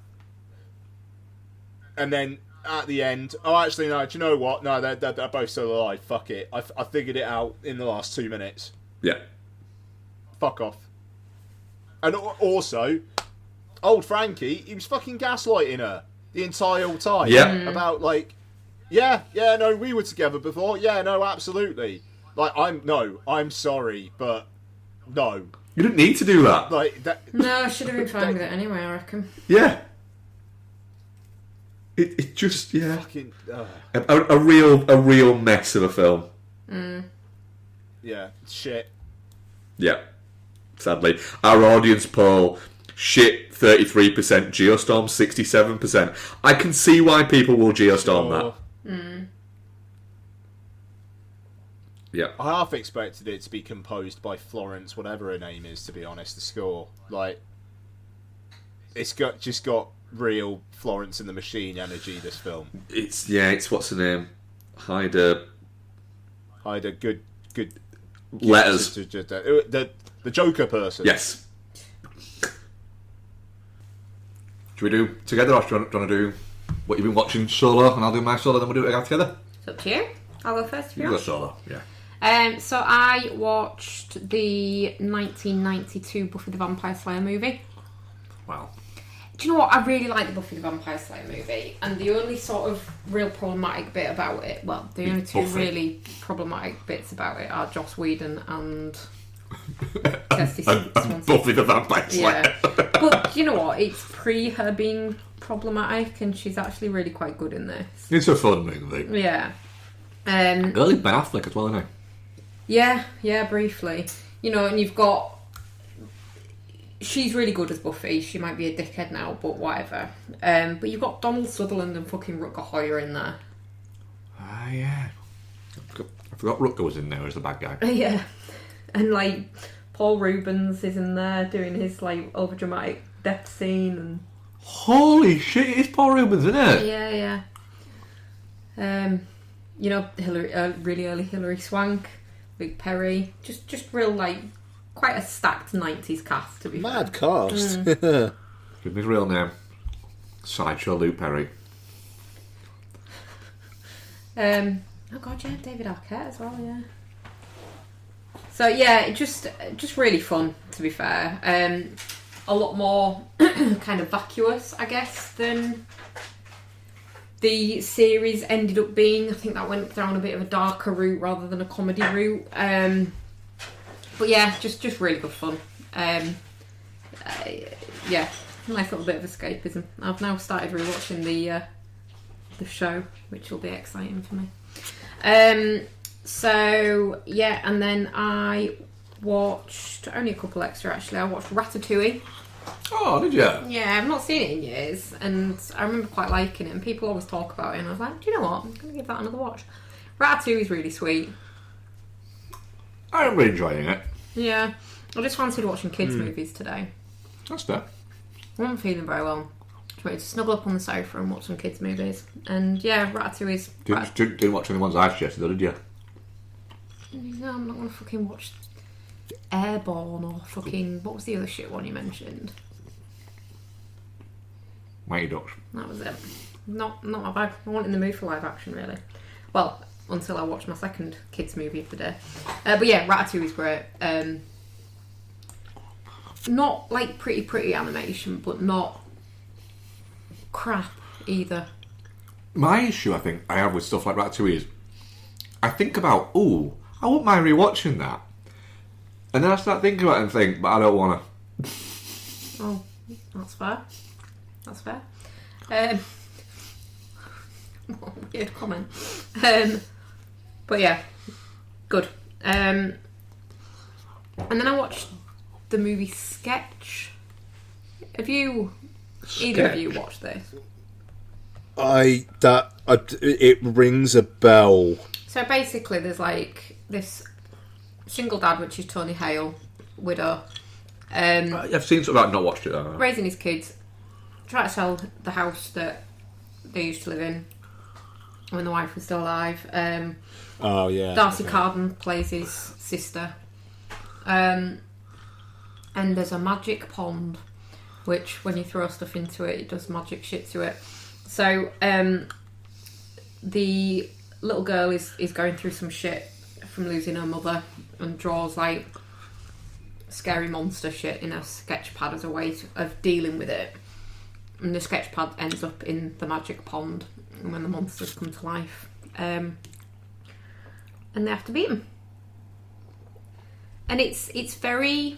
And then at the end, oh, actually, no, do you know what? No, they're both still alive. Fuck it. I figured it out in the last 2 minutes. Yeah. Fuck off. And also, old Frankie, he was fucking gaslighting her the entire time. Yeah. About, like, no, we were together before. Yeah, no, absolutely. Like, I'm sorry, but no. You didn't need to do that. Like that. No, I should have been fine with it anyway, I reckon. Yeah. It just, yeah. Fucking, a real mess of a film. Yeah, shit. Yeah. Sadly. Our audience poll, shit 33%, Geostorm 67%. I can see why people will Geostorm that. Yeah. I half expected it to be composed by Florence, whatever her name is, to be honest, the score. Like, it's got real Florence and the Machine energy, this film. It's what's her name? Haida, good letters. The Joker person. Yes. Should we do together, or do you want to do what you've been watching solo, and I'll do my solo, then we'll do it together? It's up to you. I'll go first if you You go want. solo, yeah. So I watched the 1992 Buffy the Vampire Slayer movie. Wow. Do you know what? I really like the Buffy the Vampire Slayer movie, and the only sort of real problematic bit about it, well, the only two Buffy. really problematic bits about it are Joss Whedon and Kirsty and Swanson. Buffy the Vampire Slayer. Yeah. But you know what? It's pre her being problematic, and she's actually really quite good in this. It's a fun movie. Yeah. Early Ben Affleck as well, isn't Yeah, briefly. And you've got... She's really good as Buffy. She might be a dickhead now, but whatever. But you've got Donald Sutherland and fucking Rutger Hauer in there. Ah, yeah. I forgot Rutger was in there as the bad guy. Yeah. And, like, Paul Rubens is in there doing his, like, overdramatic death scene. And Holy shit, it's Paul Rubens, isn't it? Yeah. Really early Hilary Swank, Luke Perry. Just real, like, quite a stacked 90s cast, to be fair. Mad cast. Give me his real name. Sideshow Luke Perry. Oh god, yeah, David Arquette as well, yeah. So yeah, just really fun, to be fair. A lot more kind of vacuous, I guess, than the series ended up being. I think that went down a bit of a darker route rather than a comedy route. But yeah, just really good fun. Yeah, nice little bit of escapism. I've now started rewatching the show, which will be exciting for me. So yeah, and then I watched only a couple extra actually. I watched Ratatouille. Oh, did you? Yeah, I've not seen it in years, and I remember quite liking it. And people always talk about it, and I was like, do you know what? I'm gonna give that another watch. Ratatouille is really sweet. I remember enjoying it. Yeah. I just fancied watching kids' movies today. That's fair. I wasn't feeling very well. Just wanted to snuggle up on the sofa and watch some kids' movies. And yeah, Ratatouille's... Didn't watch any ones I suggested, though, did you? No, I'm not going to fucking watch Airborne or fucking... What was the other shit one you mentioned? Mighty Ducks. That was it. Not my bag. I wasn't in the mood for live action, really. Well, until I watched my second kids' movie of the day. But yeah, Ratatouille's great. Not like pretty animation, but not crap either. My issue, I think, I have with stuff like Ratatouille is I think about, I wouldn't mind rewatching that. And then I start thinking about it and think, but I don't want to. Oh, that's fair. That's fair. Weird comment. But yeah, good. And then I watched the movie Sketch. Have you, either of you, watched this? It rings a bell. So basically, there's like this single dad, which is Tony Hale, widow. I've seen something about it, not watched it though. Raising his kids, try to sell the house that they used to live in when the wife was still alive. Oh yeah. Darcy Carden plays his sister. And there's a magic pond, which when you throw stuff into it, it does magic shit to it. So the little girl is going through some shit from losing her mother and draws like scary monster shit in a sketch pad as a way of dealing with it. And the sketch pad ends up in the magic pond when the monsters come to life. And they have to beat them. And it's very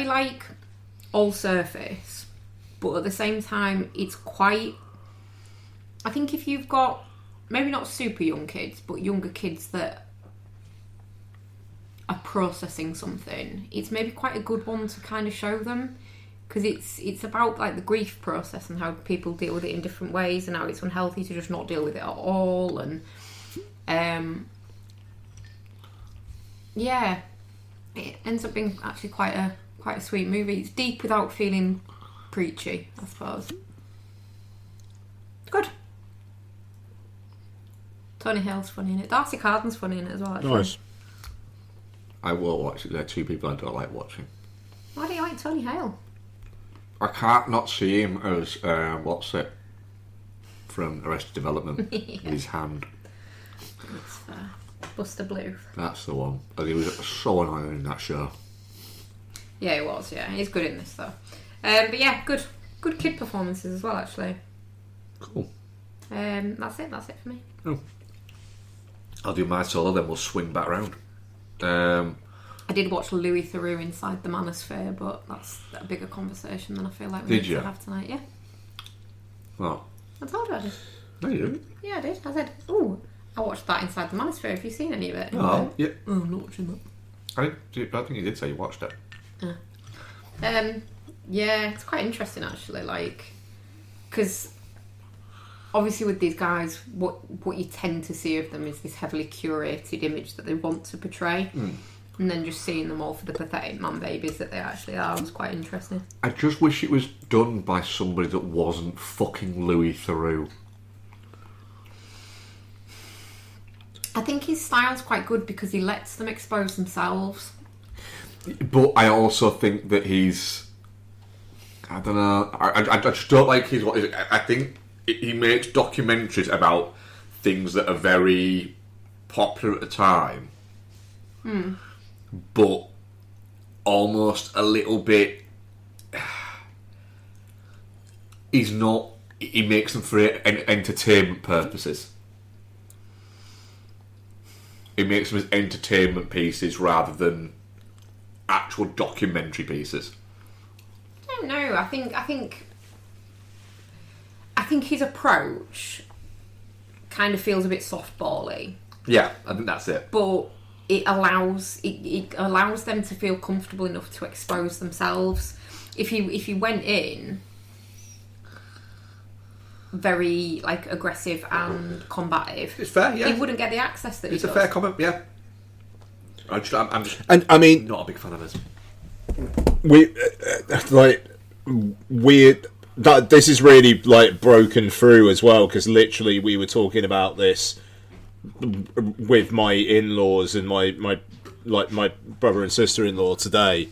like all surface, but at the same time it's quite, I think if you've got maybe not super young kids but younger kids that are processing something, it's maybe quite a good one to kind of show them, because it's about like the grief process and how people deal with it in different ways and how it's unhealthy to just not deal with it at all. And yeah, it ends up being actually quite a sweet movie. It's deep without feeling preachy, I suppose. Good. Tony Hale's funny in it. Darcy Carden's funny in it as well, actually. Nice. I will watch it. There are two people I don't like watching. Why do you like Tony Hale? I can't not see him as what's it from Arrested Development Yeah. with his hand. That's fair. Buster Bluth. That's the one. And he was so annoying in that show. Yeah, he was. Yeah, he's good in this though. But yeah, good kid performances as well, actually. Cool. That's it for me. Oh. I'll do my solo, then we'll swing back round. I did watch Louis Theroux Inside the Manosphere, but that's a bigger conversation than I feel like we Did need you? to have tonight. Yeah, Oh. I told you I did. No, you didn't. Yeah, I did. I said, "Ooh, I watched that Inside the Manosphere. Have you seen any of it?" Oh, yeah. Oh, I'm not watching that. I think you did say you watched it. Yeah, it's quite interesting actually. Like, because obviously with these guys, what you tend to see of them is this heavily curated image that they want to portray, and then just seeing them all for the pathetic man babies that they actually are was quite interesting. I just wish it was done by somebody that wasn't fucking Louis Theroux. I think his style's quite good because he lets them expose themselves. But I also think that he's... I don't know. I just don't like his... I think he makes documentaries about things that are very popular at the time. But almost a little bit... He's not... He makes them for entertainment purposes. He makes them as entertainment pieces rather than actual documentary pieces. I don't know. I think his approach kind of feels a bit softball-y. Yeah, I think that's it. But it allows them to feel comfortable enough to expose themselves. If you went in very like aggressive and combative, It's fair, yeah. he wouldn't get the access that It's he a does. fair comment, yeah. I'm just And I mean, not a big fan of his. This is really like broken through as well, because literally we were talking about this with my in-laws and my brother and sister-in-law today.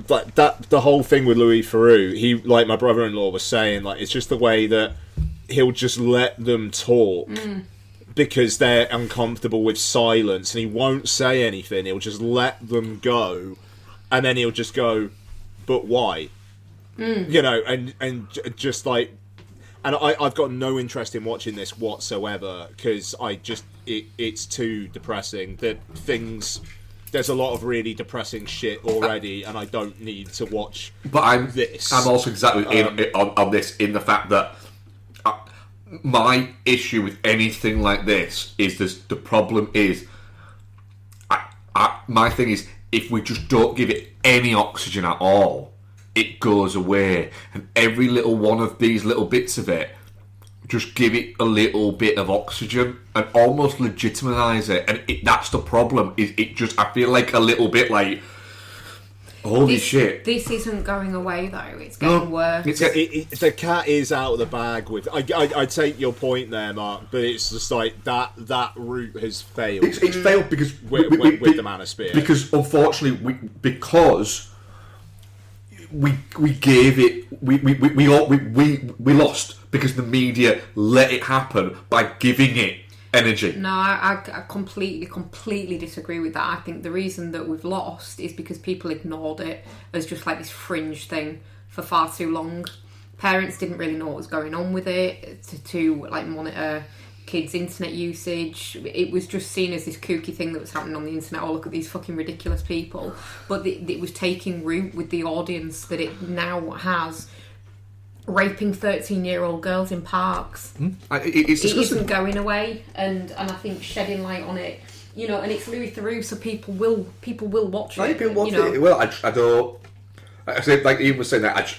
But that the whole thing with Louis Theroux, he, like my brother-in-law was saying, like, it's just the way that he'll just let them talk because they're uncomfortable with silence, and he won't say anything. He'll just let them go, and then he'll just go, "But why?" You know, and just like, and I've got no interest in watching this whatsoever, because it's too depressing. That things. There's a lot of really depressing shit already, and I don't need to watch. But I'm also exactly on this, in the fact that my issue with anything like this is the problem is, my thing is, if we just don't give it any oxygen at all, it goes away, and every little one of these little bits of it, just give it a little bit of oxygen and almost legitimise it, and that's the problem. Is it just? I feel like a little bit like, holy shit. This isn't going away though. It's getting worse. The cat is out of the bag with. I take your point there, Mark, but it's just like that route has failed. It's failed because with the Manosphere. Because unfortunately, we gave it. We lost because the media let it happen by giving it energy. No, I completely disagree with that. I think the reason that we've lost is because people ignored it as just like this fringe thing for far too long. Parents didn't really know what was going on with it to like monitor kids' internet usage. It was just seen as this kooky thing that was happening on the internet. Oh, look at these fucking ridiculous people. But it was taking root with the audience that it now has, raping 13-year-old girls in parks. It isn't going away, and I think shedding light on it, you know, and it's Louis Theroux, so people will watch it. People watch it. Well, I don't. I say, like Ian was saying, that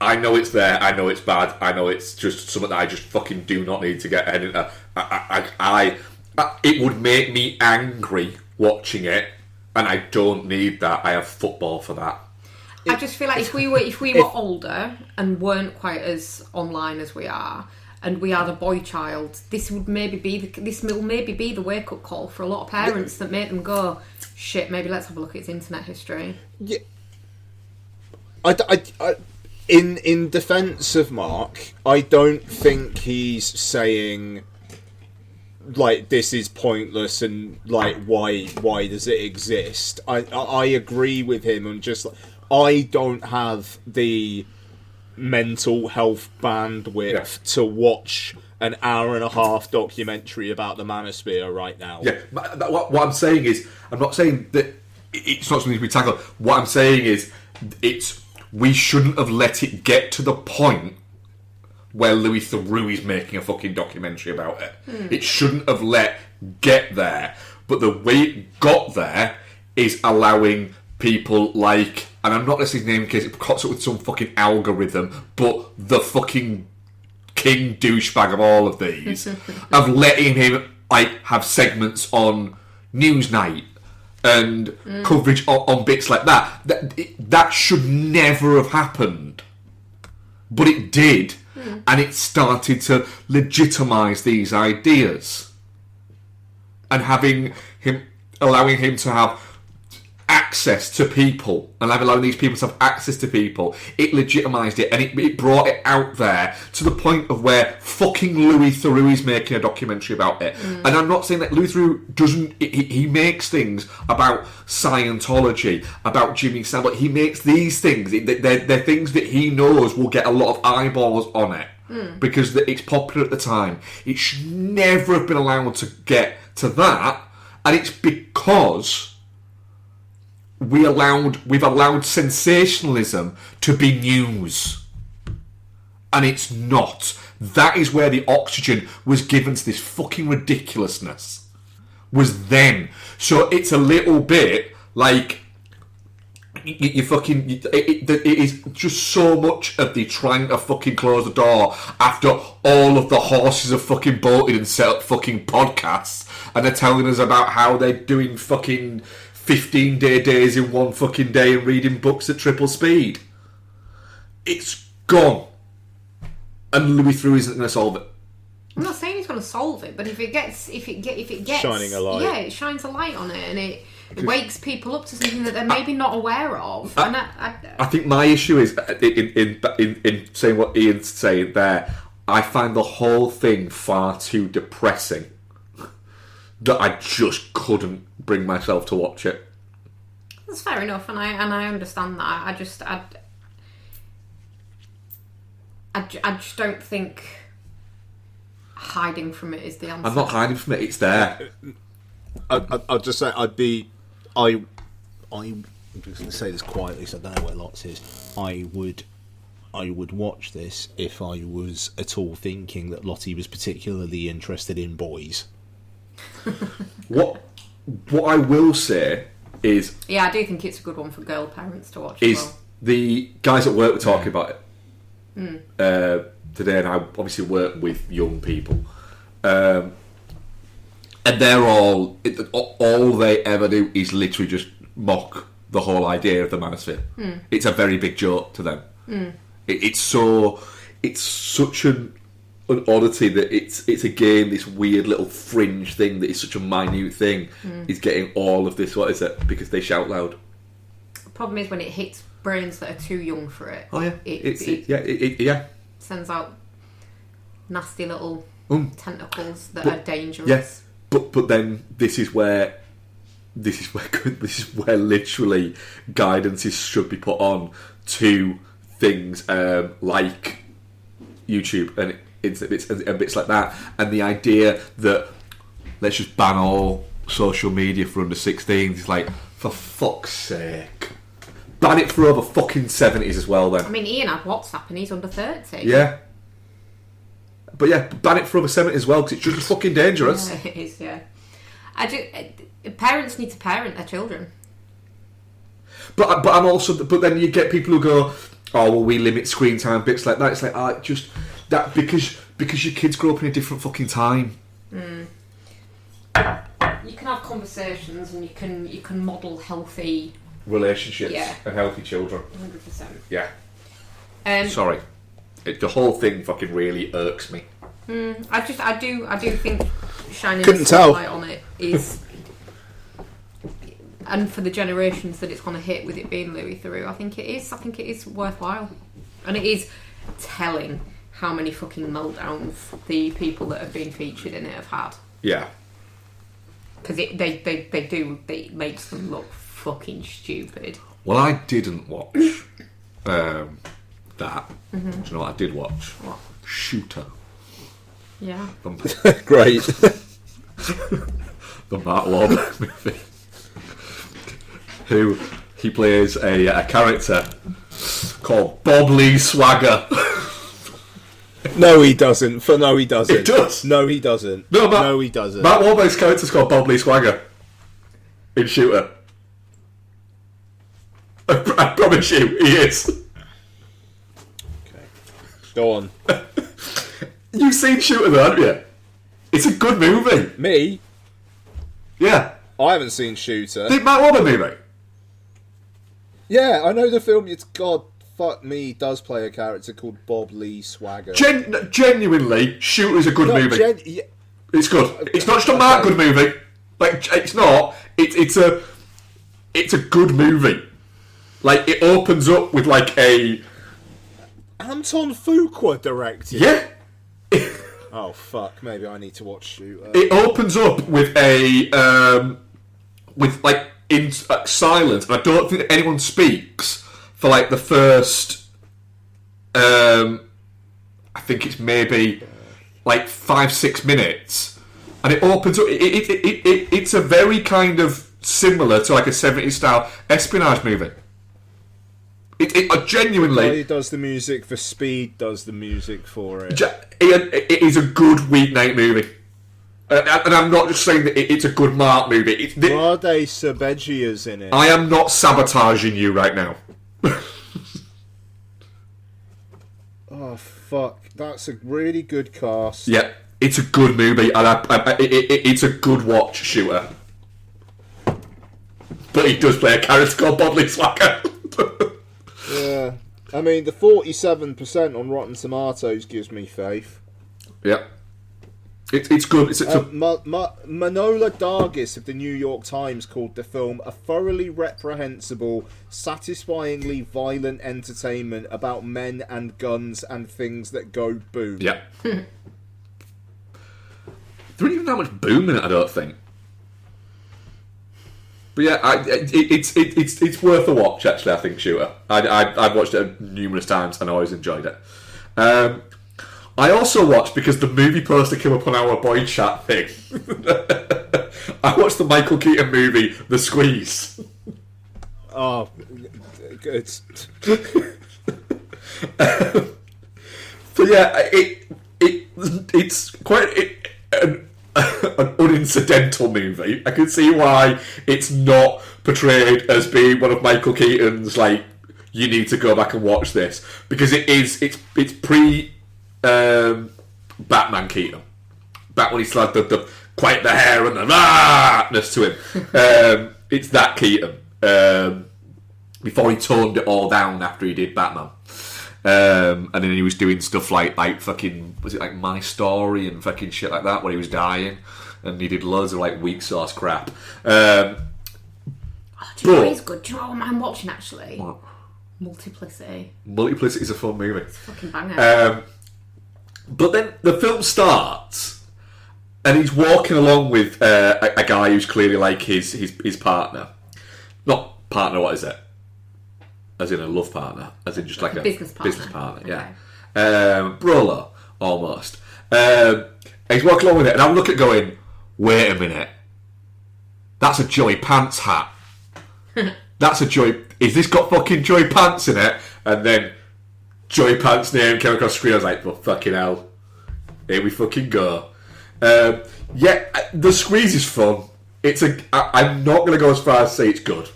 I know it's there. I know it's bad. I know it's just something that I just fucking do not need to get into. It would make me angry watching it, and I don't need that. I have football for that. I just feel like if we were older and weren't quite as online as we are, and we had a boy child, this will maybe be the wake up call for a lot of parents that make them go, shit, maybe let's have a look at its internet history. Yeah. In defence of Mark, I don't think he's saying like this is pointless and like why does it exist. I agree with him, and just I don't have the mental health bandwidth to watch an hour and a half documentary about the Manosphere right now. Yeah, what I'm saying is, I'm not saying that it's not something we tackle. What I'm saying is, we shouldn't have let it get to the point where Louis Theroux is making a fucking documentary about it. It shouldn't have get there. But the way it got there is allowing people like, and I'm not necessarily naming case, it cuts up with some fucking algorithm, but the fucking king douchebag of all of these, of letting him like have segments on Newsnight and coverage on bits like that. That should never have happened, but it did, and it started to legitimise these ideas, and allowing him to have access to people, and allowing these people to have access to people, it legitimised it, and it brought it out there to the point of where fucking Louis Theroux is making a documentary about it. And I'm not saying that Louis Theroux doesn't, he makes things about Scientology, about Jimmy Savile. He makes these things, they're things that he knows will get a lot of eyeballs on it, because it's popular at the time. It should never have been allowed to get to that, and it's because we've allowed sensationalism to be news, and it's not. That is where the oxygen was given to this fucking ridiculousness, was then. So it's a little bit like you fucking... It is just so much of the trying to fucking close the door after all of the horses have fucking bolted and set up fucking podcasts, and they're telling us about how they're doing fucking 15-day days in one fucking day and reading books at triple speed. It's gone. And Louis Theroux isn't going to solve it. I'm not saying he's going to solve it, but if it gets shining a light, yeah, it shines a light on it, and it wakes people up to something that they're maybe not aware of. And I think my issue is in saying what Ian's saying there. I find the whole thing far too depressing that I just couldn't bring myself to watch it. That's fair enough, and I understand that. I just don't think hiding from it is the answer. I'm not hiding from it. It's there. I'll just say I'm just going to say this quietly, so I don't know where Lots is. I would watch this if I was at all thinking that Lottie was particularly interested in boys. What I will say is... Yeah, I do think it's a good one for girl parents to watch is as well. The guys at work were talking about it today, and I obviously work with young people. And they're all they ever do is literally just mock the whole idea of the manosphere. It's a very big joke to them. It's such an oddity that it's again this weird little fringe thing that is such a minute thing is getting all of this. What is it? Because they shout loud. The problem is when it hits brains that are too young for it. Oh yeah, it sends out nasty little tentacles that are dangerous. Yes, but then this is where literally guidance should be put on to things like YouTube and bits like that, and the idea that let's just ban all social media for under 16s is like, for fuck's sake, ban it for over fucking 70s as well then. I mean, Ian had WhatsApp and he's under 30. Yeah. But yeah, ban it for over 70 as well, because it's just fucking dangerous. Yeah, it is, yeah. Parents need to parent their children. But I'm also... But then you get people who go, oh, well, we limit screen time, bits like that. It's like, just... that because your kids grow up in a different fucking time. You can have conversations and you can model healthy... relationships and healthy children. 100%. Yeah. Sorry. The whole thing fucking really irks me. I do think shining Couldn't a tell. spotlight on it is, and for the generations that it's going to hit with it being Louis Theroux, I think it is worthwhile, and it is telling how many fucking meltdowns the people that have been featured in it have had. Yeah. Because it makes them look fucking stupid. Well, I didn't watch that. Do you know what I did watch? What? Shooter. Yeah. Great. The Mark Wahlberg movie. Who he plays a character called Bob Lee Swagger. No, he doesn't. No, he doesn't. He does. No, he doesn't. No, he doesn't. Mark Wahlberg's character's called Bob Lee Swagger in Shooter. I promise you, he is. Okay. Go on. You've seen Shooter though, haven't you? It's a good movie. Me? Yeah. I haven't seen Shooter. The Mark Wahlberg movie? Yeah, I know the film. It's God, fuck me, does play a character called Bob Lee Swagger. Genuinely, Shooter's a good movie. Yeah. It's good. It's not just a Mark good movie. Like, it's not. It's a good movie. Like, it opens up with like a... Anton Fuqua directed. Yeah. Oh fuck! Maybe I need to watch Shooter. It opens up with a with like in silence, and I don't think that anyone speaks for like the first. I think it's maybe like 5-6 minutes, and it opens up. It's a very kind of similar to like a 70s style espionage movie. It genuinely... He does the music for Speed, does the music for it. It is a good weeknight movie. And I'm not just saying that it's a good Mark movie. Rade Sabegia's in it. I am not sabotaging you right now. Oh, fuck. That's a really good cast. Yeah, it's a good movie, and it's a good watch, Shooter. But he does play a character called Bodley Slacker. Yeah. I mean, the 47% on Rotten Tomatoes gives me faith. Yeah. It's good. Manola Dargis of the New York Times called the film a thoroughly reprehensible, satisfyingly violent entertainment about men and guns and things that go boom. Yeah. There isn't even that much boom in it, I don't think. But yeah, it's worth a watch. Actually, I think Shooter. I've watched it numerous times and I always enjoyed it. I also watched, because the movie poster came up on our boy chat thing. I watched the Michael Keaton movie, The Squeeze. Oh, good. So yeah, it's quite an unincidental movie. I can see why it's not portrayed as being one of Michael Keaton's, like, you need to go back and watch this, because it's pre Batman Keaton. Back when he still had the quite the hair and the rahness to him. It's that Keaton. Before he toned it all down after he did Batman. And then he was doing stuff like fucking, was it like My Story and fucking shit like that, where he was dying, and he did loads of like weak sauce crap. Do you know what is good? Do you know what I'm watching actually? What? Multiplicity. Multiplicity is a fun movie. It's a fucking banger. But then the film starts, and he's walking along with a guy who's clearly like his partner. Not partner, what is it? As in a love partner, as in just like a business partner. Business partner, Okay. yeah. Brolo, almost. And he's walking along with it, and I'm looking at going, wait a minute. That's a Joey Pants hat. That's a Joey... Is this got fucking Joey Pants in it? And then Joey Pants' name came across the screen. I was like, well, fucking hell. Here we fucking go. Yeah, The Squeeze is fun. I'm not going to go as far as say it's good.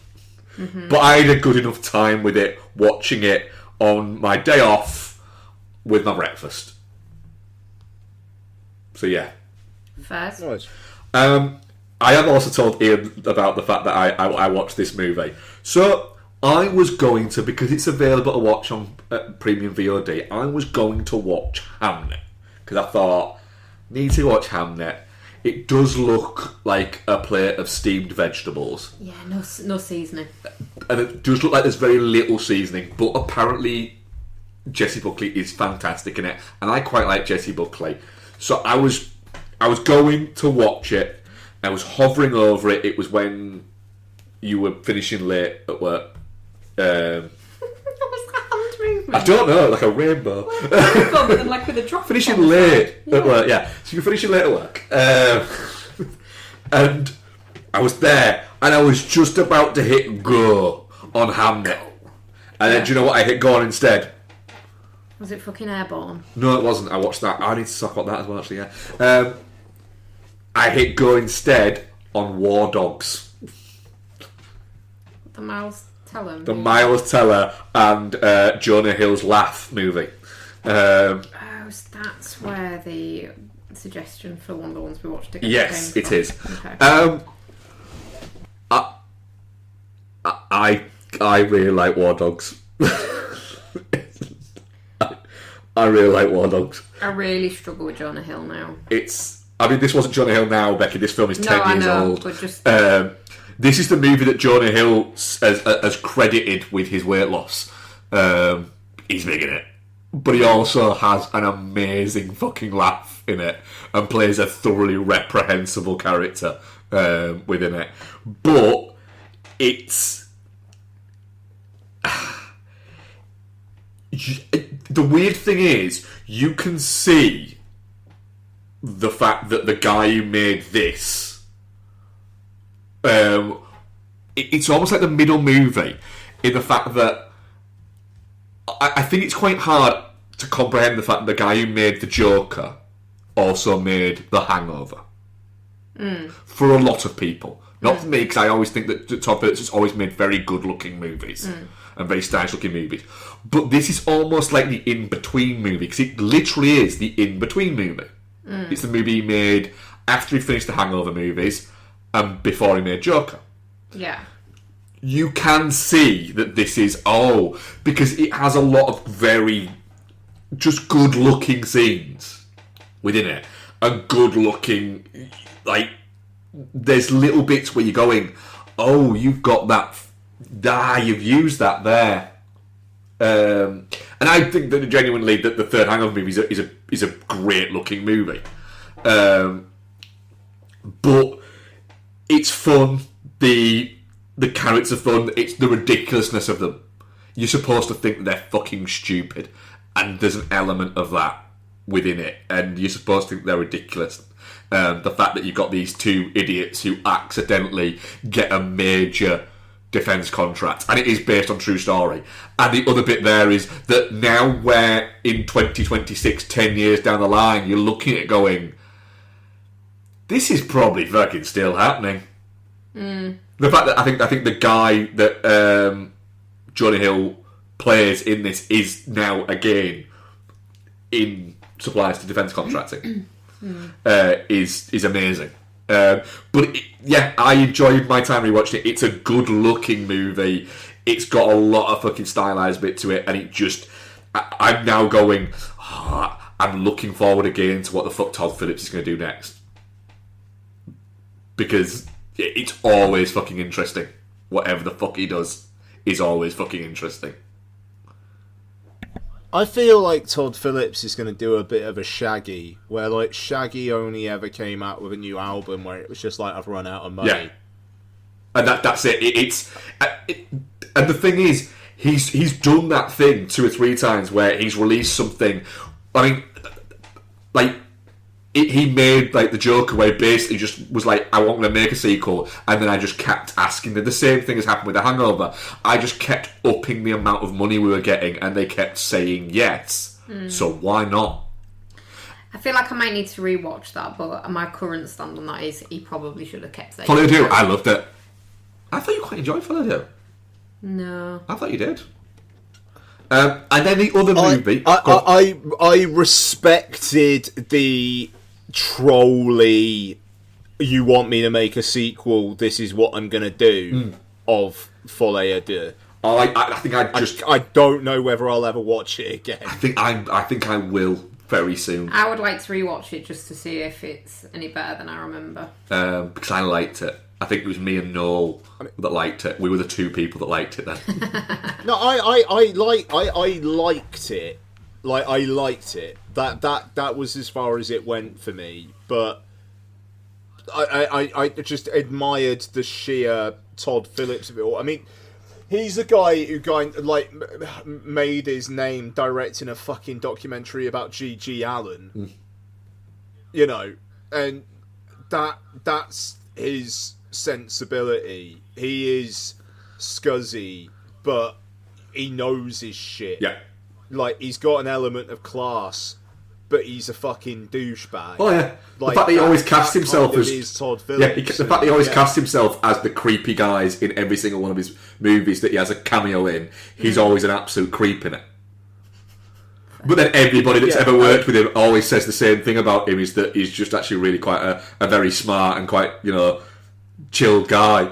Mm-hmm. But I had a good enough time with it, watching it on my day off with my breakfast. So yeah. First. Nice. I have also told Ian about the fact that I watched this movie. So I was going to, because it's available to watch on Premium VOD, I was going to watch Hamnet. Because I thought, need to watch Hamnet. It does look like a plate of steamed vegetables. Yeah, no seasoning. And it does look like there's very little seasoning, but apparently Jessie Buckley is fantastic in it, and I quite like Jessie Buckley. So I was going to watch it. I was hovering over it. It was when you were finishing late at work. What was that hand movement? I don't know, like a rainbow. Like with a drop. Finishing late at work, yeah. So you're finishing late at work. And I was there, and I was just about to hit go on Hamnet. And then, do you know what I hit go on instead? Was it fucking Airborne? No, it wasn't. I watched that. I need to talk about that as well, actually, yeah. I hit go instead on War Dogs. The Miles Teller. The Miles Teller and Jonah Hill's Laugh movie. Oh, so that's where the suggestion for one of the ones we watched together Yes, came it from. is. Okay. I really like War Dogs. I really like War Dogs. I really struggle with Jonah Hill now. This wasn't Jonah Hill now, Becky. This film is 10 years old. But just this is the movie that Jonah Hill has credited with his weight loss. He's big in it. But he also has an amazing fucking laugh in it and plays a thoroughly reprehensible character within it. But it's... The weird thing is, you can see the fact that the guy who made this... it's almost like the middle movie in the fact that I think it's quite hard to comprehend the fact that the guy who made The Joker also made The Hangover. for a lot of people. Not for me, because I always think that Todd Phillips has always made very good-looking movies and very stylish-looking movies. But this is almost like the in-between movie, because it literally is the in-between movie. It's the movie he made after he finished the Hangover movies and before he made Joker. Yeah. You can see that this is, because it has a lot of very just good-looking scenes within it. And good-looking, like, there's little bits where you're going, you've got that, you've used that there. And I think that genuinely that the third Hangover movie is a great-looking movie. But it's fun, the characters are fun, it's the ridiculousness of them. You're supposed to think that they're fucking stupid, and there's an element of that within it, and you're supposed to think they're ridiculous. The fact that you've got these two idiots who accidentally get a major defence contract, and it is based on true story. And the other bit there is that now we're in 2026, 10 years down the line, you're looking at it going, this is probably fucking still happening. The fact that I think the guy that Jonah Hill plays in this is now again in supplies to defence contracting is amazing. But I enjoyed my time rewatching it. It's a good looking movie. It's got a lot of fucking stylised bit to it, and it just I'm now going, I'm looking forward again to what the fuck Todd Phillips is going to do next, because it's always fucking interesting. Whatever the fuck he does is always fucking interesting. I feel like Todd Phillips is going to do a bit of a Shaggy, where like Shaggy only ever came out with a new album where it was just like, I've run out of money. Yeah. And that's it. And the thing is, he's done that thing 2 or 3 times where he's released something. I mean, like he made like the Joker, where he basically just was like, I want to make a sequel, and then I just kept asking them. The same thing has happened with The Hangover. I just kept upping the amount of money we were getting, and they kept saying yes. So why not? I feel like I might need to rewatch that, but my current stand on that is he probably should have kept saying. Follow Do, I loved it. I thought you quite enjoyed Follow Do. No, I thought you did. And then the other movie. I respected the trolly, you want me to make a sequel, this is what I'm gonna do of Folie à Deux. I think I don't know whether I'll ever watch it again. I think I will very soon. I would like to rewatch it just to see if it's any better than I remember. Because I liked it. I think it was me and Noel that liked it. We were the 2 people that liked it then. No, I liked it. Like, I liked it. That was as far as it went for me. But I just admired the sheer Todd Phillips of it all. I mean, he's a guy who made his name directing a fucking documentary about G.G. Allen. You know, and that's his sensibility. He is scuzzy, but he knows his shit. Yeah. Like, he's got an element of class, but he's a fucking douchebag. Oh yeah, like, the fact that he always cast himself as is Todd Phillips. The fact that he always cast himself as the creepy guys in every single one of his movies that he has a cameo in. He's always an absolute creep in it. But then everybody that's ever worked with him always says the same thing about him, is that he's just actually really quite a very smart and quite, chill guy.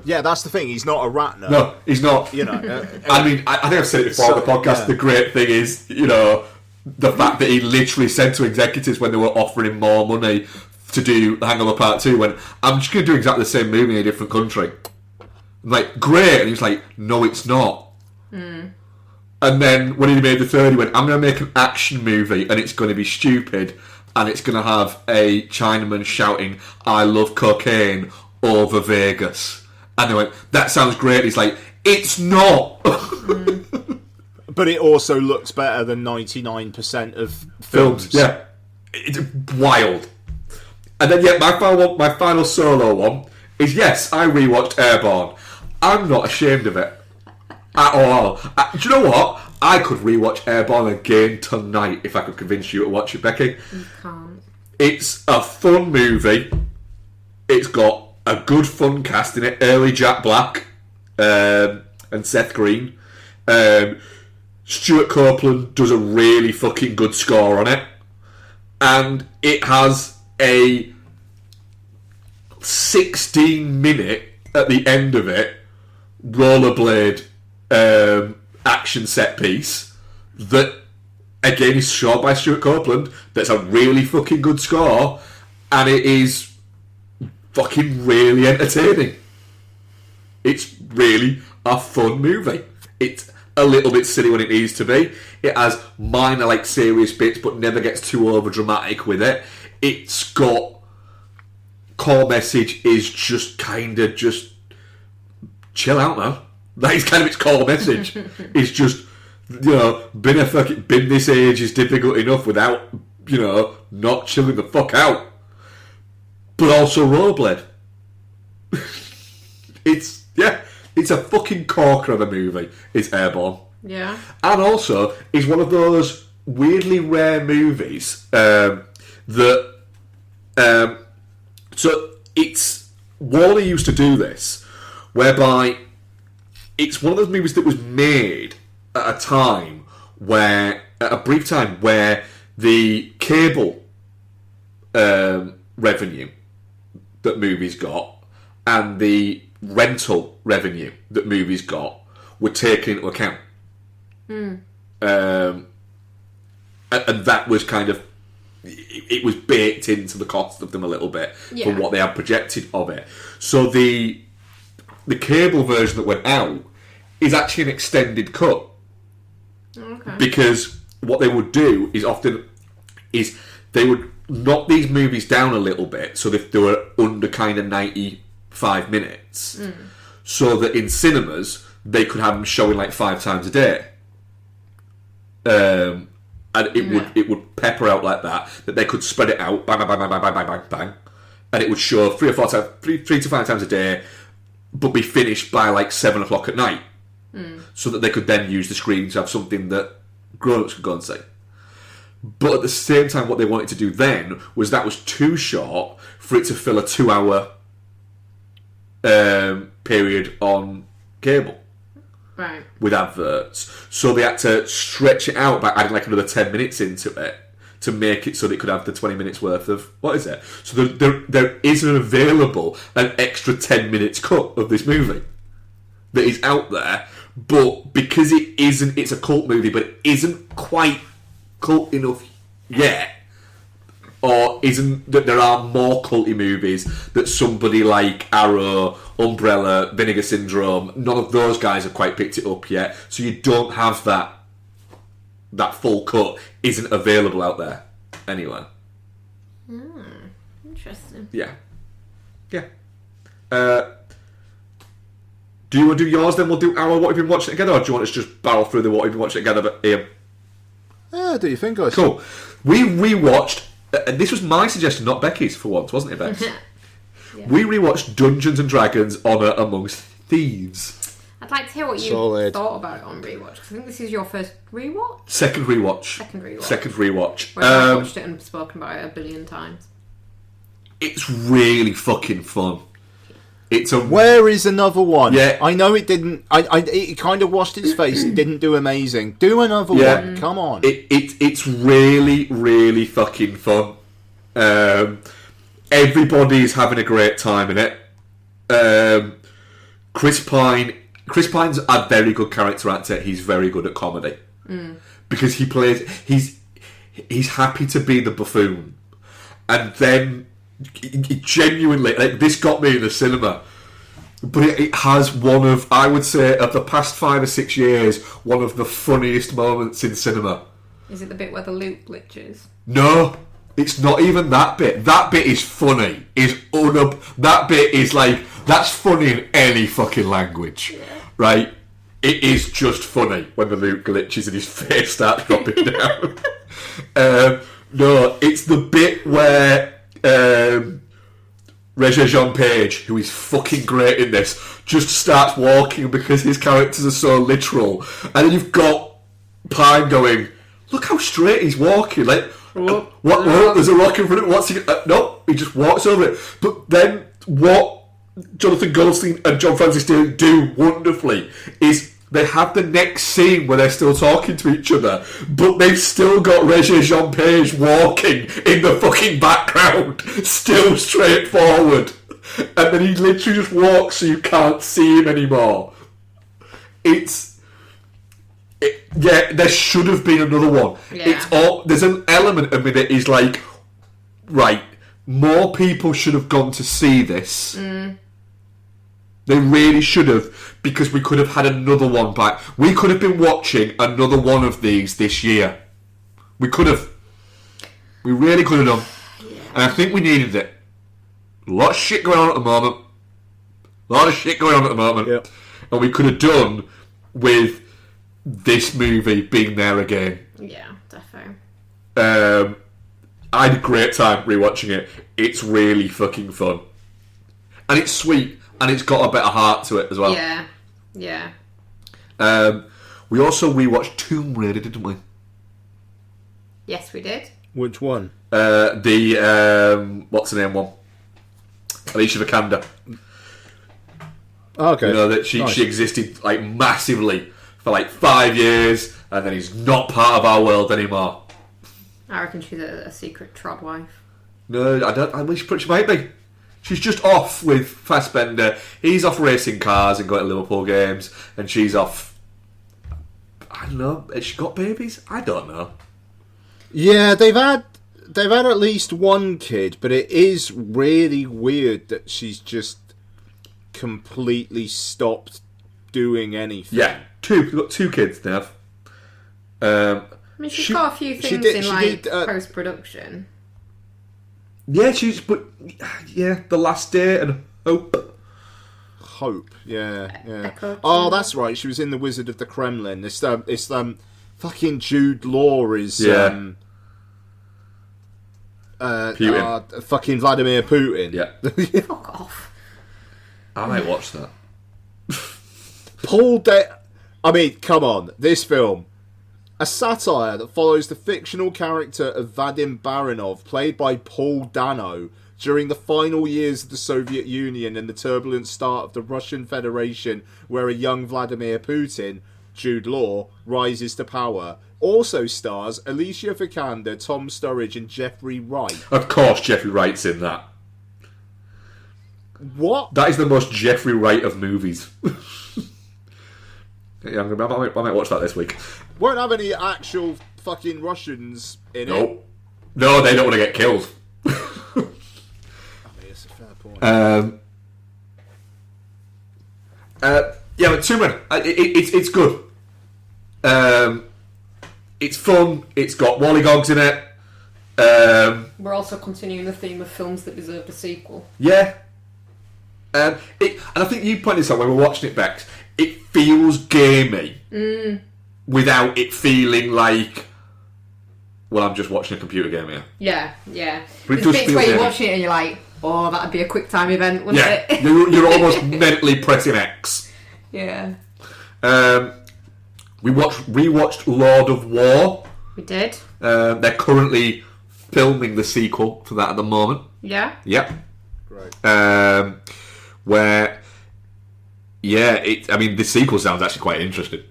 Yeah, that's the thing. He's not a Ratner. No, he's not. You know, I mean, I think I've said it before on the podcast. Yeah. The great thing is, the fact that he literally said to executives when they were offering him more money to do The Hangover Part 2, when I'm just going to do exactly the same movie in a different country. I'm like, great. And he was like, no, it's not. And then when he made the third, he went, I'm going to make an action movie and it's going to be stupid and it's going to have a Chinaman shouting, I love cocaine over Vegas. And they went, that sounds great. He's like, it's not. But it also looks better than 99% of films. Yeah. It's wild. And then, my final solo one is, yes, I rewatched Airborne. I'm not ashamed of it. At all. Do you know what? I could rewatch Airborne again tonight if I could convince you to watch it, Becky. You can't. It's a fun movie. It's got a good fun cast in it. Early Jack Black and Seth Green. Stuart Copeland does a really fucking good score on it. And it has a 16-minute, at the end of it, rollerblade action set piece that, again, is shot by Stuart Copeland. That's a really fucking good score. And it is fucking really entertaining. It's really a fun movie. It's a little bit silly when it needs to be. It has minor, like, serious bits, but never gets too over dramatic with it. It's got core message is just kind of just chill out, man. That is kind of its core message. It's just, you know, been this age is difficult enough without, you know, not chilling the fuck out. But also rollerblade. It's a fucking corker of a movie. It's Airborne. Yeah. And also, it's one of those weirdly rare movies that... so, it's... Warner used to do this, whereby it's one of those movies that was made at a time where... At a brief time where the cable revenue that movies got and the rental revenue that movies got were taken into account. And that was kind of, it was baked into the cost of them a little bit for what they had projected of it. So the cable version that went out is actually an extended cut. Okay. Because what they would do is they would knock these movies down a little bit so that they were under kind of 95 minutes, so that in cinemas they could have them showing like 5 times a day, and it would pepper out like that they could spread it out, bang bang bang bang bang bang bang bang, and it would show 3 to 5 times a day, but be finished by like 7 o'clock at night, so that they could then use the screen to have something that grown-ups could go and see. But at the same time, what they wanted to do then was that was too short for it to fill a 2-hour period on cable. Right. With adverts. So they had to stretch it out by adding like another 10 minutes into it to make it so that it could have the 20 minutes worth of... What is it? So there isn't available an extra 10 minutes cut of this movie that is out there, but because it's a cult movie, but it isn't quite cult enough yet, or isn't that there are more culty movies that somebody like Arrow, Umbrella, Vinegar Syndrome, none of those guys have quite picked it up yet, so you don't have that full cut isn't available out there anywhere. Interesting. Yeah. Do you want to do yours then? We'll do our what we've been watching together, or do you want us to just barrel through the what we've been watching together? But Ian, Do you think, guys? cool. We rewatched, and this was my suggestion, not Becky's for once, wasn't it, Bex? Yeah. We rewatched Dungeons and Dragons: Honor Amongst Thieves. I'd like to hear what you thought about it on rewatch, because I think this is your first rewatch. Second rewatch. Where I've watched it and spoken about it a billion times. It's really fucking fun. Where is another one? Yeah. I know it didn't. It kind of washed its face. It didn't do amazing. Do another one. Come on. It's really, really fucking fun. Everybody's having a great time in it. Chris Pine's a very good character actor. He's very good at comedy because he plays. He's happy to be the buffoon, and then. It genuinely, like, this got me in the cinema, but it has one of, I would say, of the past 5 or 6 years, one of the funniest moments in cinema. Is it the bit where the loop glitches? No, it's not even that bit. That bit is funny. That bit is like, that's funny in any fucking language, right? It is just funny when the loop glitches and his face starts dropping down. No, it's the bit where Regé Jean Page, who is fucking great in this, just starts walking because his characters are so literal, and then you've got Pine going, look how straight he's walking, like, What? There's a rock in front of it. What's he? No, he just walks over it. But then what Jonathan Goldstein and John Francis Daley do wonderfully is they have the next scene where they're still talking to each other, but they've still got Regé Jean Page walking in the fucking background, still straight forward. And then he literally just walks so you can't see him anymore. Yeah, there should have been another one. Yeah. There's an element of me that is like, right, more people should have gone to see this. They really should have, because we could have had another one back. We could have been watching another one of these this year. We could have. We really could have done. Yeah. And I think we needed it. A lot of shit going on at the moment. Yep. And we could have done with this movie being there again. Yeah, definitely. I had a great time rewatching it. It's really fucking fun. And it's sweet. And it's got a bit of heart to it as well. Yeah, yeah. We also rewatched Tomb Raider, didn't we? Yes, we did. Which one? What's the name one? Alicia Vikander. Okay. You know that she existed like massively for like 5 years, and then he's not part of our world anymore. I reckon she's a secret trod wife. No, I don't. I wish she might be. She's just off with Fassbender. He's off racing cars and going to Liverpool games, and she's off. I don't know. Has she got babies? I don't know. Yeah, they've had at least one kid, but it is really weird that she's just completely stopped doing anything. Yeah, we've got 2 kids now. I mean, she's got a few things in post production. Yeah, The Last Day and Hope. Yeah. Oh, that's right. She was in The Wizard of the Kremlin. It's fucking Jude Law is Putin. Fucking Vladimir Putin. Yeah. Fuck off. I might watch that. I mean, come on. This film. A satire that follows the fictional character of Vadim Barinov, played by Paul Dano, during the final years of the Soviet Union and the turbulent start of the Russian Federation, where a young Vladimir Putin, Jude Law, rises to power. Also stars Alicia Vikander, Tom Sturridge and Jeffrey Wright. Of course Jeffrey Wright's in that. What? That is the most Jeffrey Wright of movies. Yeah, I might watch that this week. Won't have any actual fucking Russians in it. No, they don't want to get killed. I mean, it's a fair point. Yeah, but Tomb Raider, it's good. It's fun. It's got Wally Goggs in it. We're also continuing the theme of films that deserved a sequel. Yeah. And I think you pointed this out when we were watching it, Bex. It feels gamey without it feeling like, well, I'm just watching a computer game here. Yeah. But it There's does bits feel where you gamey. watch it and you're like, oh, that'd be a quick time event, wouldn't it? You're almost mentally pressing X. Yeah. We rewatched Lord of War. We did. They're currently filming the sequel to that at the moment. Yeah. Yep. Great. Where, yeah, the sequel sounds actually quite interesting.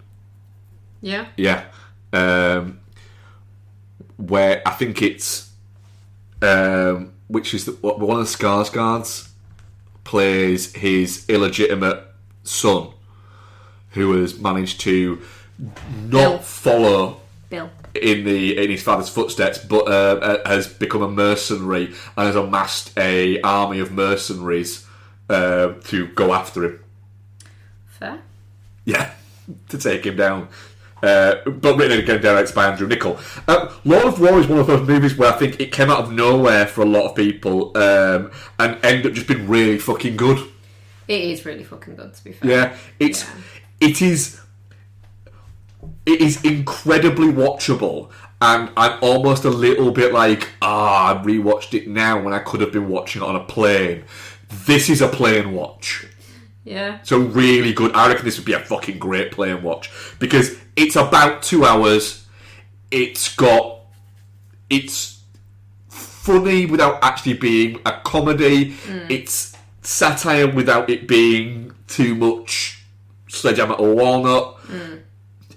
Yeah. Yeah. Where I think it's, which is one of the Skarsgårds plays his illegitimate son, who has managed to not follow Bill in his father's footsteps, but has become a mercenary and has amassed a army of mercenaries to go after him. Fair. Yeah, to take him down. But written again, directed by Andrew Niccol. Lord of War is one of those movies where I think it came out of nowhere for a lot of people and ended up just being really fucking good. It is really fucking good, to be fair. Yeah, it is incredibly watchable, and I'm almost a little bit like, I rewatched it now when I could have been watching it on a plane. This is a plane watch. Yeah. So really good. I reckon this would be a fucking great plane watch because it's about 2 hours. It's got it's funny without actually being a comedy. It's satire without it being too much sledgehammer or walnut.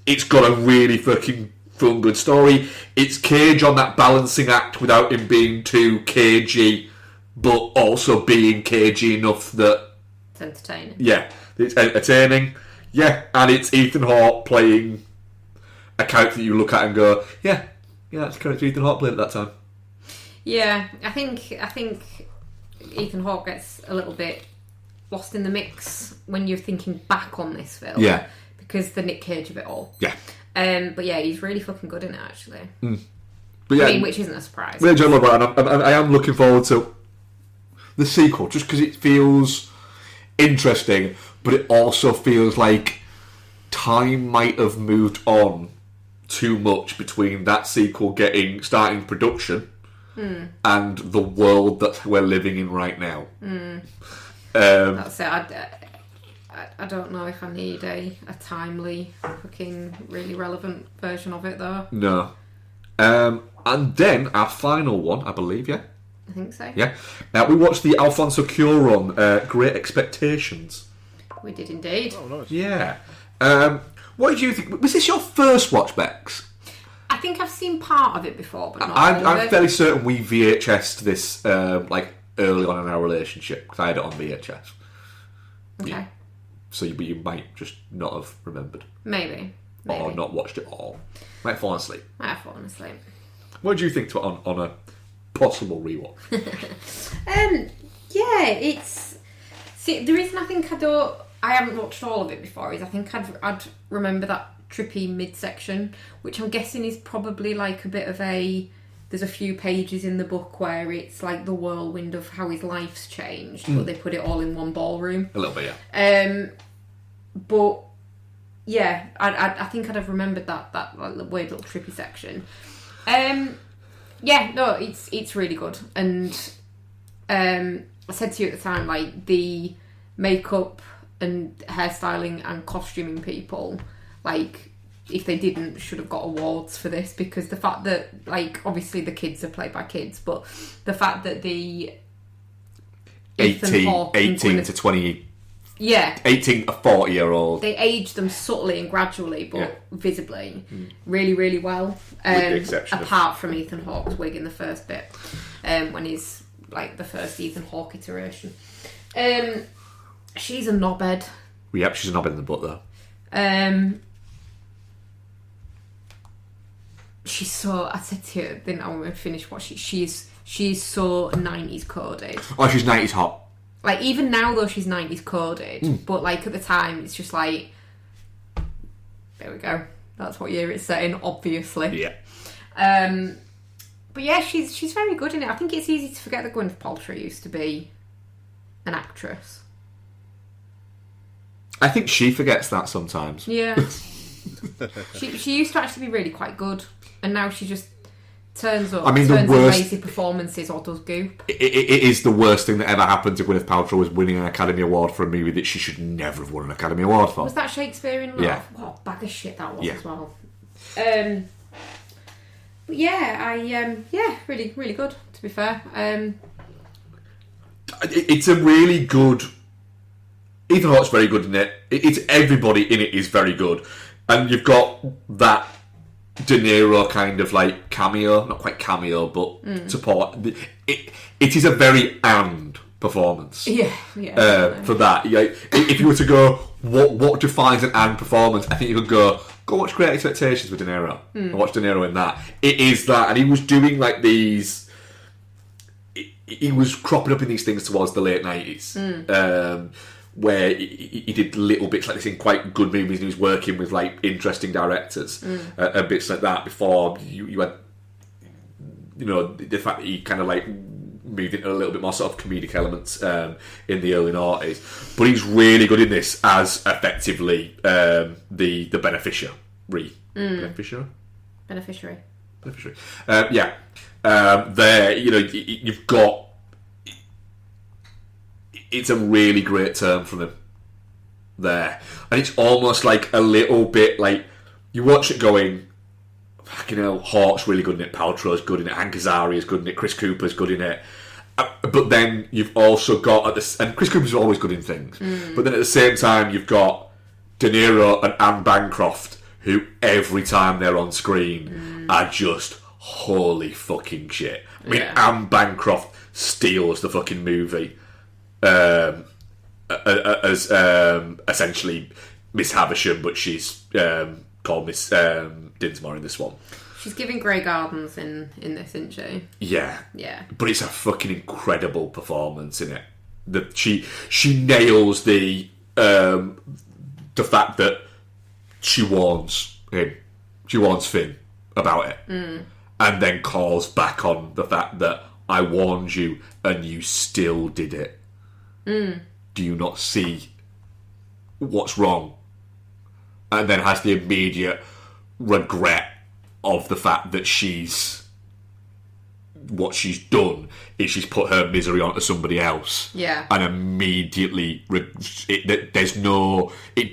It's got a really fucking fun, good story. It's Cage on that balancing act without him being too cagey, but also being cagey enough that It's entertaining. yeah, it's entertaining. Yeah, and it's Ethan Hawke playing a character that you look at and go, yeah, that's the character Ethan Hawke played at that time. Yeah, I think Ethan Hawke gets a little bit lost in the mix when you're thinking back on this film. Yeah. Because the Nick Cage of it all. Yeah. But yeah, he's really fucking good in it, actually. But yeah, I mean, which isn't a surprise. really enjoy Love, and I am looking forward to the sequel, just because it feels interesting, but it also feels like time might have moved on too much between that sequel starting production and the world that we're living in right now. That's it. I don't know if I need a timely, fucking, really relevant version of it, though. No. And then our final one, I believe, yeah? I think so. Yeah. Now, we watched the Alfonso Cuarón Great Expectations. We did indeed. Oh, nice. Yeah. What did you think? Was this your first watch, Bex? I think I've seen part of it before, but not all of I'm it. fairly certain we VHS'd this early on in our relationship because I had it on VHS. Okay. So you might just not have remembered Maybe. or not watched it all. Might have fallen asleep. Might have fallen asleep. What do you think to it on a possible rewatch? Yeah, it's... See, the reason I think I haven't watched all of it before is I think I'd remember that trippy midsection, which I'm guessing is probably like a bit of a... There's a few pages in the book where it's like the whirlwind of how his life's changed, but they put it all in one ballroom. A little bit, yeah. But yeah, I think I'd have remembered that like, weird little trippy section. Yeah, no, it's really good, and I said to you at the time, like the makeup and hairstyling and costuming people, like if they didn't, should have got awards for this, because the fact that, like, obviously the kids are played by kids, but the fact that the 18 to 20. Yeah. 18 to 40-year-old. They age them subtly and gradually, but visibly, really, really well. the exception apart from Ethan Hawke's wig in the first bit, when he's like the first Ethan Hawke iteration. She's a knobhead. Yep, she's a knobhead in the butt, though. She's so... I said to you, then when we finished watching, she's so 90s coded. Oh, she's 90s hot. Like, even now, though, she's 90s coded, but, like, at the time, it's just like... There we go. That's what year it's set in, obviously. Yeah. But yeah, she's very good in it. I think it's easy to forget that Gwyneth Paltrow used to be an actress. I think she forgets that sometimes. Yeah. she used to actually be really quite good, and now she just turns up, turns in lazy performances or does goop. It is the worst thing that ever happened to Gwyneth Paltrow, was winning an Academy Award for a movie that she should never have won an Academy Award for. Was that Shakespeare in Love? Yeah. What a bag of shit that was Yeah. as well. But yeah, really, really good, to be fair. It's a really good... Ethan Hawke's very good in it. It's everybody in it is very good. And you've got that De Niro kind of like cameo, not quite cameo, but support. It is a very and performance. Yeah. For that, if you were to go, what defines an and performance? I think you could go watch Great Expectations with De Niro and watch De Niro in that. It is that, and he was doing like these. He was cropping up in these things towards the late 90s. Where he did little bits like this in quite good movies, and he was working with like interesting directors and bits like that before you had, the fact that he kind of like moved into a little bit more sort of comedic elements in the early 90s. But he's really good in this as effectively the beneficiary. Beneficiary. There, you've got. It's a really great term from him there, and it's almost like a little bit like you watch it going, fucking hell, Hawk's really good in it, Paltrow's good in it, Hank Azaria is good in it, Chris Cooper's good in it. But then you've also got, and Chris Cooper's always good in things, but then at the same time you've got De Niro and Anne Bancroft, who every time they're on screen are just holy fucking shit. I mean, Anne Bancroft steals the fucking movie as essentially Miss Havisham, but she's called Miss Dinsmore in this one. She's giving Grey Gardens in this, isn't she? Yeah. Yeah. But it's a fucking incredible performance in it. She nails the fact that she warns him. She warns Finn about it. And then calls back on the fact that I warned you and you still did it. Do you not see what's wrong? And then has the immediate regret of the fact that what she's done is she's put her misery onto somebody else. Yeah. And immediately, it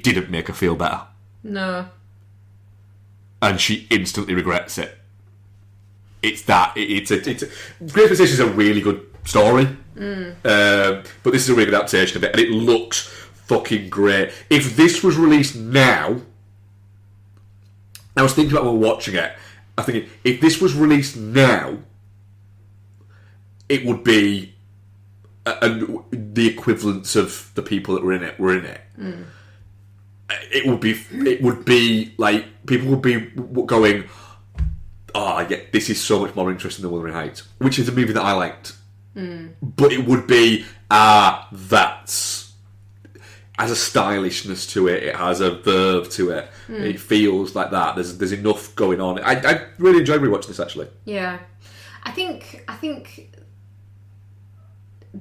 didn't make her feel better. No. And she instantly regrets it. It's Great Expectations is a really good story. But this is a really good adaptation of it, and it looks fucking great. If this was released now, I was thinking about when we were watching it, I was thinking, if this was released now, it would be the equivalents of the people that were in it. It would be like, people would be going, oh, yeah, this is so much more interesting than Wuthering Heights, which is a movie that I liked. But it would be, that's... has a stylishness to it. It has a verve to it. It feels like that. There's enough going on. I really enjoyed rewatching this, actually. Yeah, I think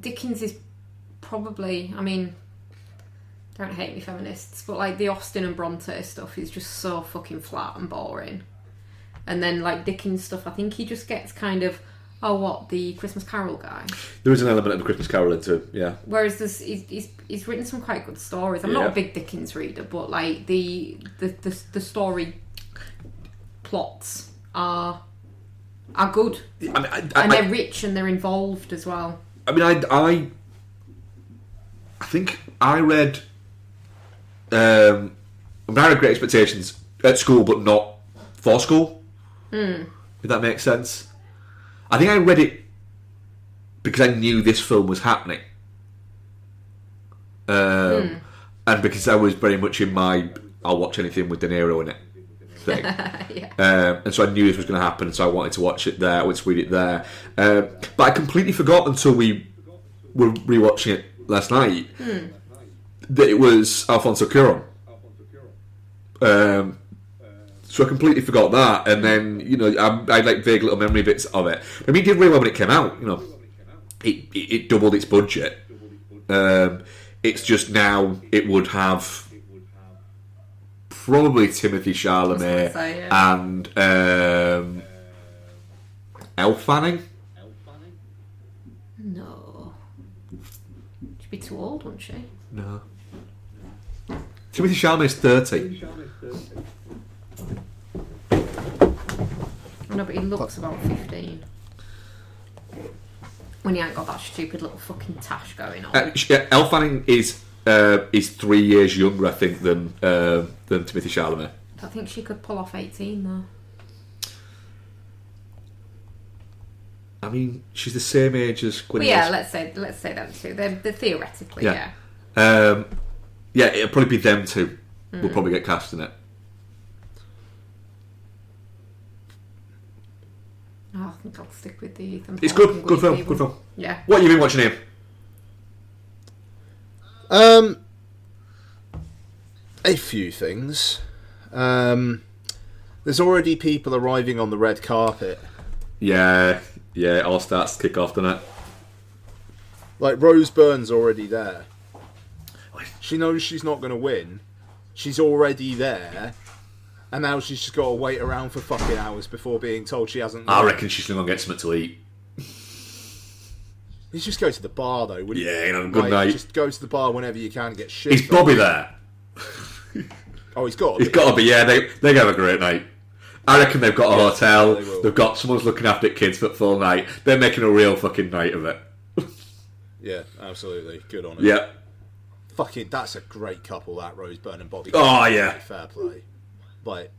Dickens is probably. I mean, don't hate me, feminists, but like the Austen and Bronte stuff is just so fucking flat and boring. And then like Dickens stuff, I think he just gets kind of. Oh, what, the Christmas Carol guy? There is an element of the Christmas Carol into it, yeah. Whereas he's written some quite good stories. I'm not a big Dickens reader, but like the story plots are good. And they're rich and they're involved as well. I mean, I think I read I read Great Expectations at school, but not for school. If that makes sense. I think I read it because I knew this film was happening. And because I was very much in my I'll watch anything with De Niro in it thing. And so I knew this was going to happen, so I wanted to watch it there, I went to read it there. But I completely forgot until we were rewatching it last night that it was Alfonso Cuarón. So I completely forgot that, and then I like vague little memory bits of it. I mean, it did really well when it came out. It doubled its budget. It's just now it would have probably Timothée Chalamet and Elle Fanning. No, she'd be too old, wouldn't she? No. Timothée Chalamet's 30. No, but he looks about 15. When he ain't got that stupid little fucking tash going on. Elle Fanning is 3 years younger, I think, than Timothée Chalamet. I think she could pull off 18 though. I mean, she's the same age as Gwyneth. Well, yeah, let's say them two. They're theoretically, yeah. Yeah, it'll probably be them two. Will probably get cast in it. Oh, I think I'll stick with the Ethan. It's good film. Yeah. What have you been watching here? A few things. There's already people arriving on the red carpet. Yeah, it all starts to kick off, doesn't it? Like, Rose Byrne's already there. She knows she's not going to win. She's already there. And now she's just got to wait around for fucking hours before being told she hasn't. I reckon she's going to get something to eat. You just go to the bar, though, wouldn't you? Yeah, good night. Just go to the bar whenever you can, get shit. Is Bobby there? Oh, he's got to be. He's got to be, yeah. They have a great night. I reckon they've got a hotel. they will. They've got someone's looking after kids for full night. They're making a real fucking night of it. Yeah, absolutely. Good on it. Yeah. Fucking, that's a great couple, that Rose Byrne and Bobby. Oh, yeah. Fair play. Like,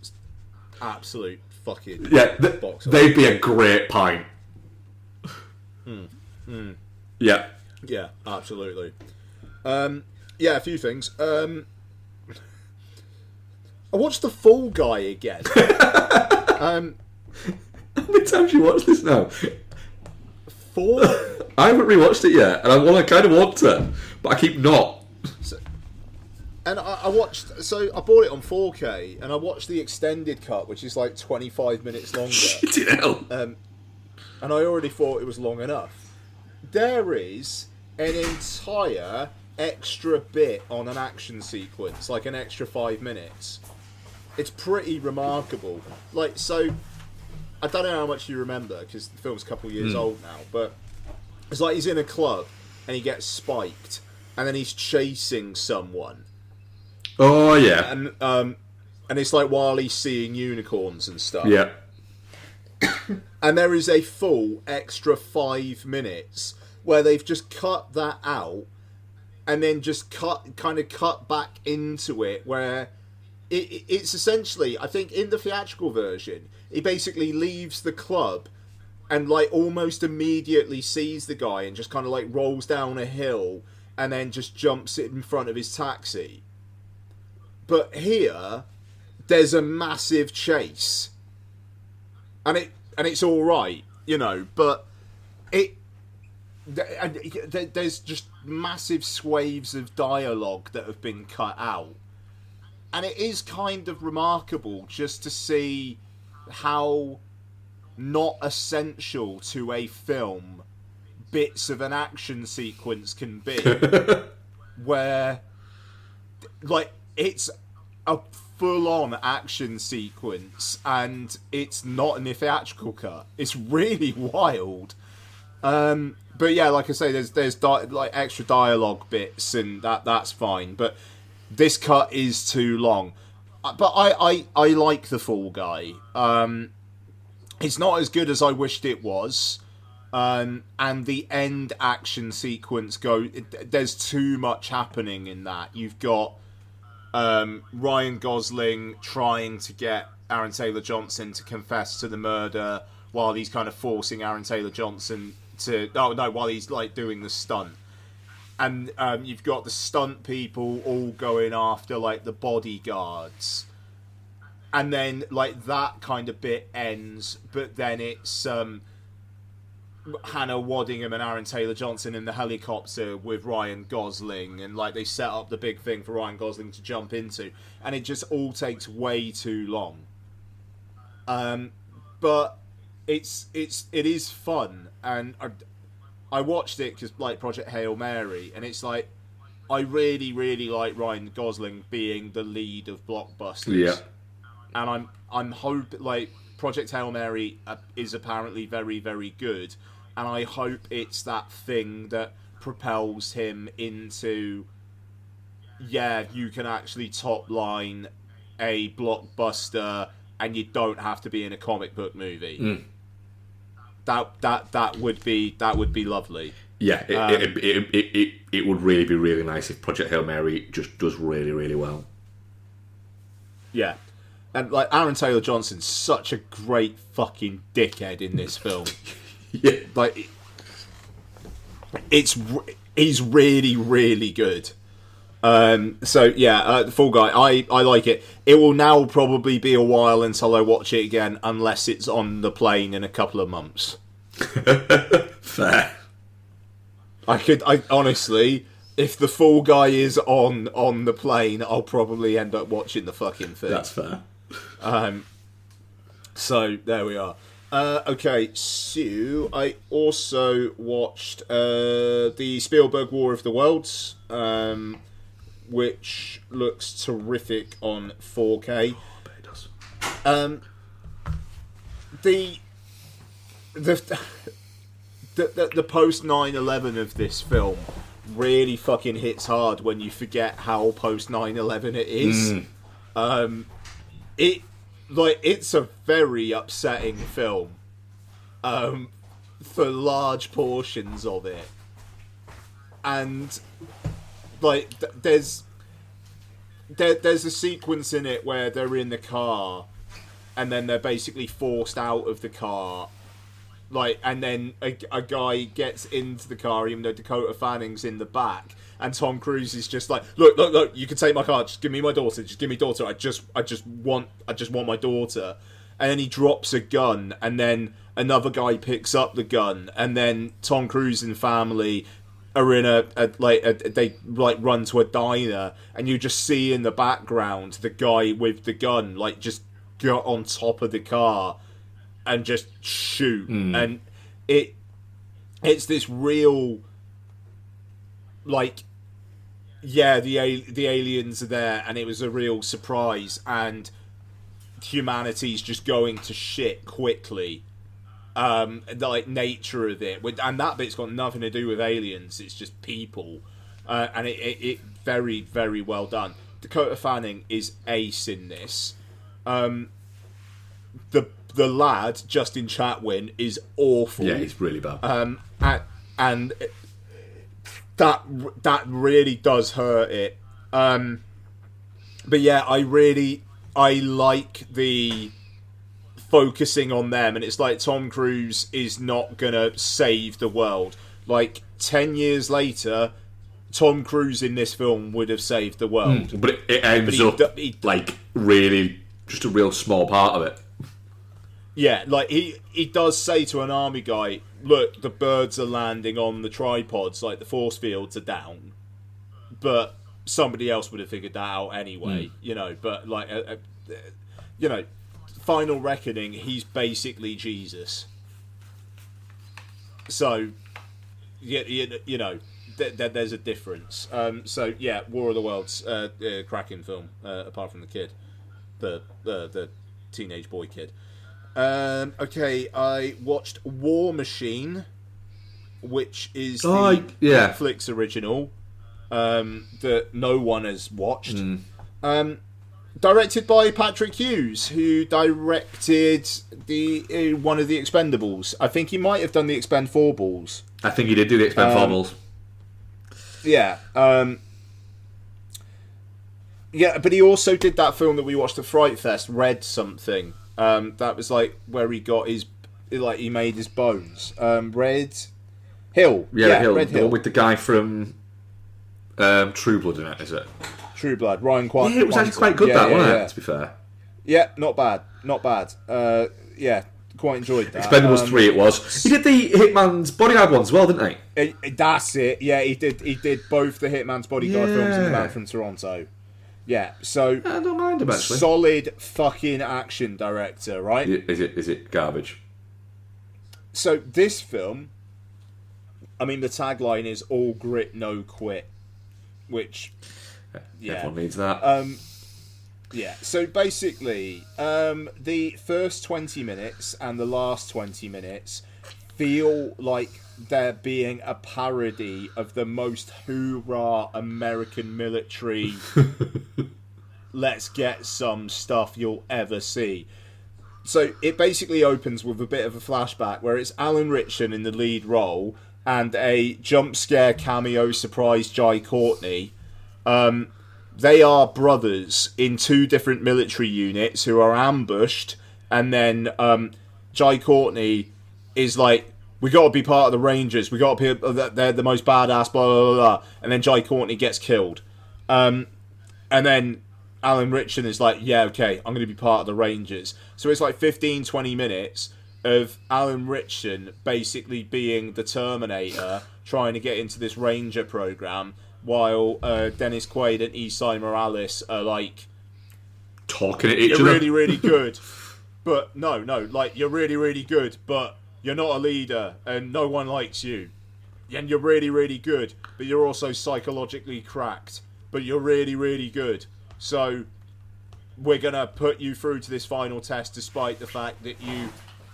absolute fucking Yeah, box they'd be a great pint. Yeah. Yeah, absolutely. Yeah, a few things. I watched The Fall Guy again. How many times you watched this now? 4? I haven't rewatched it yet, and I kind of want to, but I keep not. And I watched, so I bought it on 4K, and I watched the extended cut, which is like 25 minutes longer. Shit, hell. And I already thought it was long enough. There is an entire extra bit on an action sequence, like an extra 5 minutes. It's pretty remarkable. Like, so, I don't know how much you remember, because the film's a couple of years old now, but it's like he's in a club, and he gets spiked, and then he's chasing someone. Oh, yeah. And it's like while he's seeing unicorns and stuff. Yeah. And there is a full extra 5 minutes where they've just cut that out and then just cut back into it, where it's essentially, I think in the theatrical version, he basically leaves the club and like almost immediately sees the guy and just kind of like rolls down a hill and then just jumps in front of his taxi. But here, there's a massive chase, and it's all right, you know. But there's just massive swathes of dialogue that have been cut out, and it is kind of remarkable just to see how not essential to a film bits of an action sequence can be, where like. It's a full-on action sequence, and it's not in the theatrical cut. It's really wild. But yeah, like I say, there's like extra dialogue bits, and that's fine. But this cut is too long. But I like The Fall Guy. It's not as good as I wished it was. And the end action sequence there's too much happening in that. You've got Ryan Gosling trying to get Aaron Taylor-Johnson to confess to the murder while he's kind of forcing Aaron Taylor-Johnson while he's like doing the stunt. And you've got the stunt people all going after like the bodyguards. And then like that kind of bit ends, but then it's Hannah Waddingham and Aaron Taylor-Johnson in the helicopter with Ryan Gosling, and like they set up the big thing for Ryan Gosling to jump into, and it just all takes way too long. But it is fun, and I watched it because like Project Hail Mary, and it's like I really really like Ryan Gosling being the lead of blockbusters. Yeah, and I'm hoping like Project Hail Mary is apparently very very good. And I hope it's that thing that propels him into, yeah, you can actually top line a blockbuster and you don't have to be in a comic book movie. That would be lovely. Yeah, it would really be really nice if Project Hail Mary just does really really well. Yeah. And like Aaron Taylor-Johnson's such a great fucking dickhead in this film. Yeah, like he's really really good. So yeah, The Fall Guy, I like it. It will now probably be a while until I watch it again, unless it's on the plane in a couple of months. Fair. I honestly, if The Fall Guy is on the plane, I'll probably end up watching the fucking thing. That's fair. So there we are. Okay, so I also watched the Spielberg War of the Worlds, which looks terrific on 4K. It does. The post 9/11 of this film really fucking hits hard when you forget how post 9/11 it is. like, it's a very upsetting film, for large portions of it, and like there's a sequence in it where they're in the car, and then they're basically forced out of the car. Like, and then a guy gets into the car, even though Dakota Fanning's in the back, and Tom Cruise is just like, look, you can take my car, just give me my daughter, just give me daughter. I just want my daughter. And then he drops a gun, and then another guy picks up the gun, and then Tom Cruise and family are in they run to a diner, and you just see in the background the guy with the gun like just get on top of the car and just shoot. And it's this real, like, yeah, the aliens are there, and it was a real surprise, and humanity's just going to shit quickly. The like nature of it, and that bit's got nothing to do with aliens. It's just people, and it very, very well done. Dakota Fanning is ace in this. The lad, Justin Chatwin, is awful. Yeah, he's really bad. And that really does hurt it. But yeah, I like the focusing on them, and it's like Tom Cruise is not gonna save the world. Like 10 years later, Tom Cruise in this film would have saved the world. But it ends up like really just a real small part of it. Yeah, like he does say to an army guy, look, the birds are landing on the tripods, like the force fields are down. But somebody else would have figured that out anyway, you know. But like, you know, Final Reckoning, he's basically Jesus. So, yeah, you know, there's a difference. So yeah, War of the Worlds, cracking film. Apart from the kid, the teenage boy kid. Okay, I watched War Machine, which is the Netflix original that no one has watched. Directed by Patrick Hughes, who directed the one of the Expendables. I think he might have done the Expendables. I think he did do the Expendables. Yeah. Yeah, but he also did that film that we watched at Fright Fest, Red something. That was like where he got his, like he made his bones. Red Hill. Yeah, Hill. Red The Hill. one with the guy from True Blood in it, is it? True Blood. Ryan Quanten. Yeah, it was actually quite good, wasn't it? To be fair. Yeah, not bad. Yeah, quite enjoyed that. Expendables 3 it was. He did the Hitman's Bodyguard ones as well, didn't he? That's it. Yeah, he did both the Hitman's Bodyguard films and the Man from Toronto. Yeah, so I don't mind him actually. Solid fucking action director, right? Is it garbage? So this film, I mean, the tagline is "All grit, no quit," which everyone needs that. Yeah. So basically, the first 20 minutes and the last 20 minutes feel like they're being a parody of the most hoorah American military let's get some stuff you'll ever see. So it basically opens with a bit of a flashback where it's Alan Ritchson in the lead role and a jump scare cameo surprise Jai Courtney. They are brothers in two different military units who are ambushed, and then Jai Courtney is like, we got to be part of the Rangers. We got to be. They're the most badass. Blah blah blah. And then Jai Courtney gets killed. And then Alan Ritchson is like, yeah, okay, I'm going to be part of the Rangers. So it's like 15, 20 minutes of Alan Ritchson basically being the Terminator, trying to get into this Ranger program, while Dennis Quaid and Esai Morales are like talking at each other. You're really, really good, but no, like you're really, really good, but you're not a leader, and no one likes you. And you're really, really good, but you're also psychologically cracked. But you're really, really good. So we're going to put you through to this final test despite the fact that you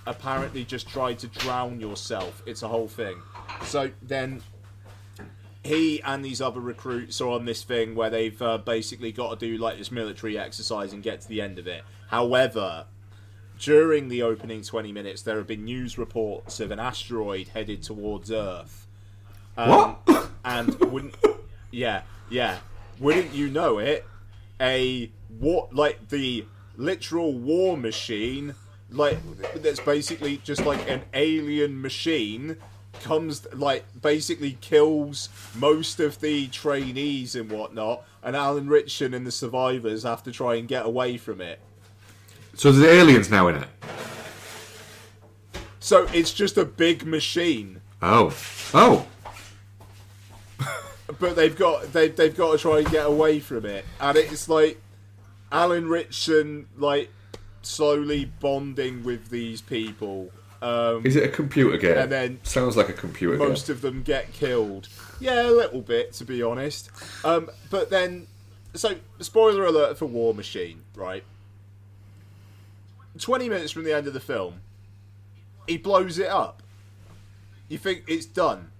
apparently just tried to drown yourself. It's a whole thing. So then he and these other recruits are on this thing where they've basically got to do like this military exercise and get to the end of it. However, during the opening 20 minutes, there have been news reports of an asteroid headed towards Earth. What? And wouldn't you know it? The literal war machine, that's basically just like an alien machine, comes basically kills most of the trainees and whatnot, and Alan Ritchson and the survivors have to try and get away from it. So there's aliens now in it. So it's just a big machine. Oh. But they've got to try and get away from it, and it's like Alan Ritchson slowly bonding with these people. Is it a computer game? And then sounds like a computer game. Most of them get killed. Yeah, a little bit, to be honest. But then, so spoiler alert for War Machine, right? 20 minutes from the end of the film, he blows it up. You think it's done.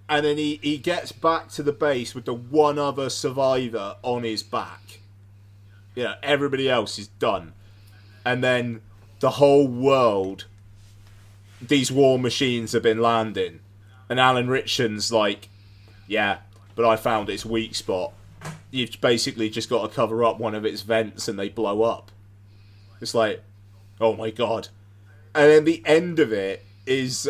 And then he gets back to the base with the one other survivor on his back. Yeah, everybody else is done. And then the whole world, these war machines have been landing. And Alan Ritchson's like, yeah, but I found its weak spot. You've basically just got to cover up one of its vents and they blow up. It's like, oh my god. And then the end of it is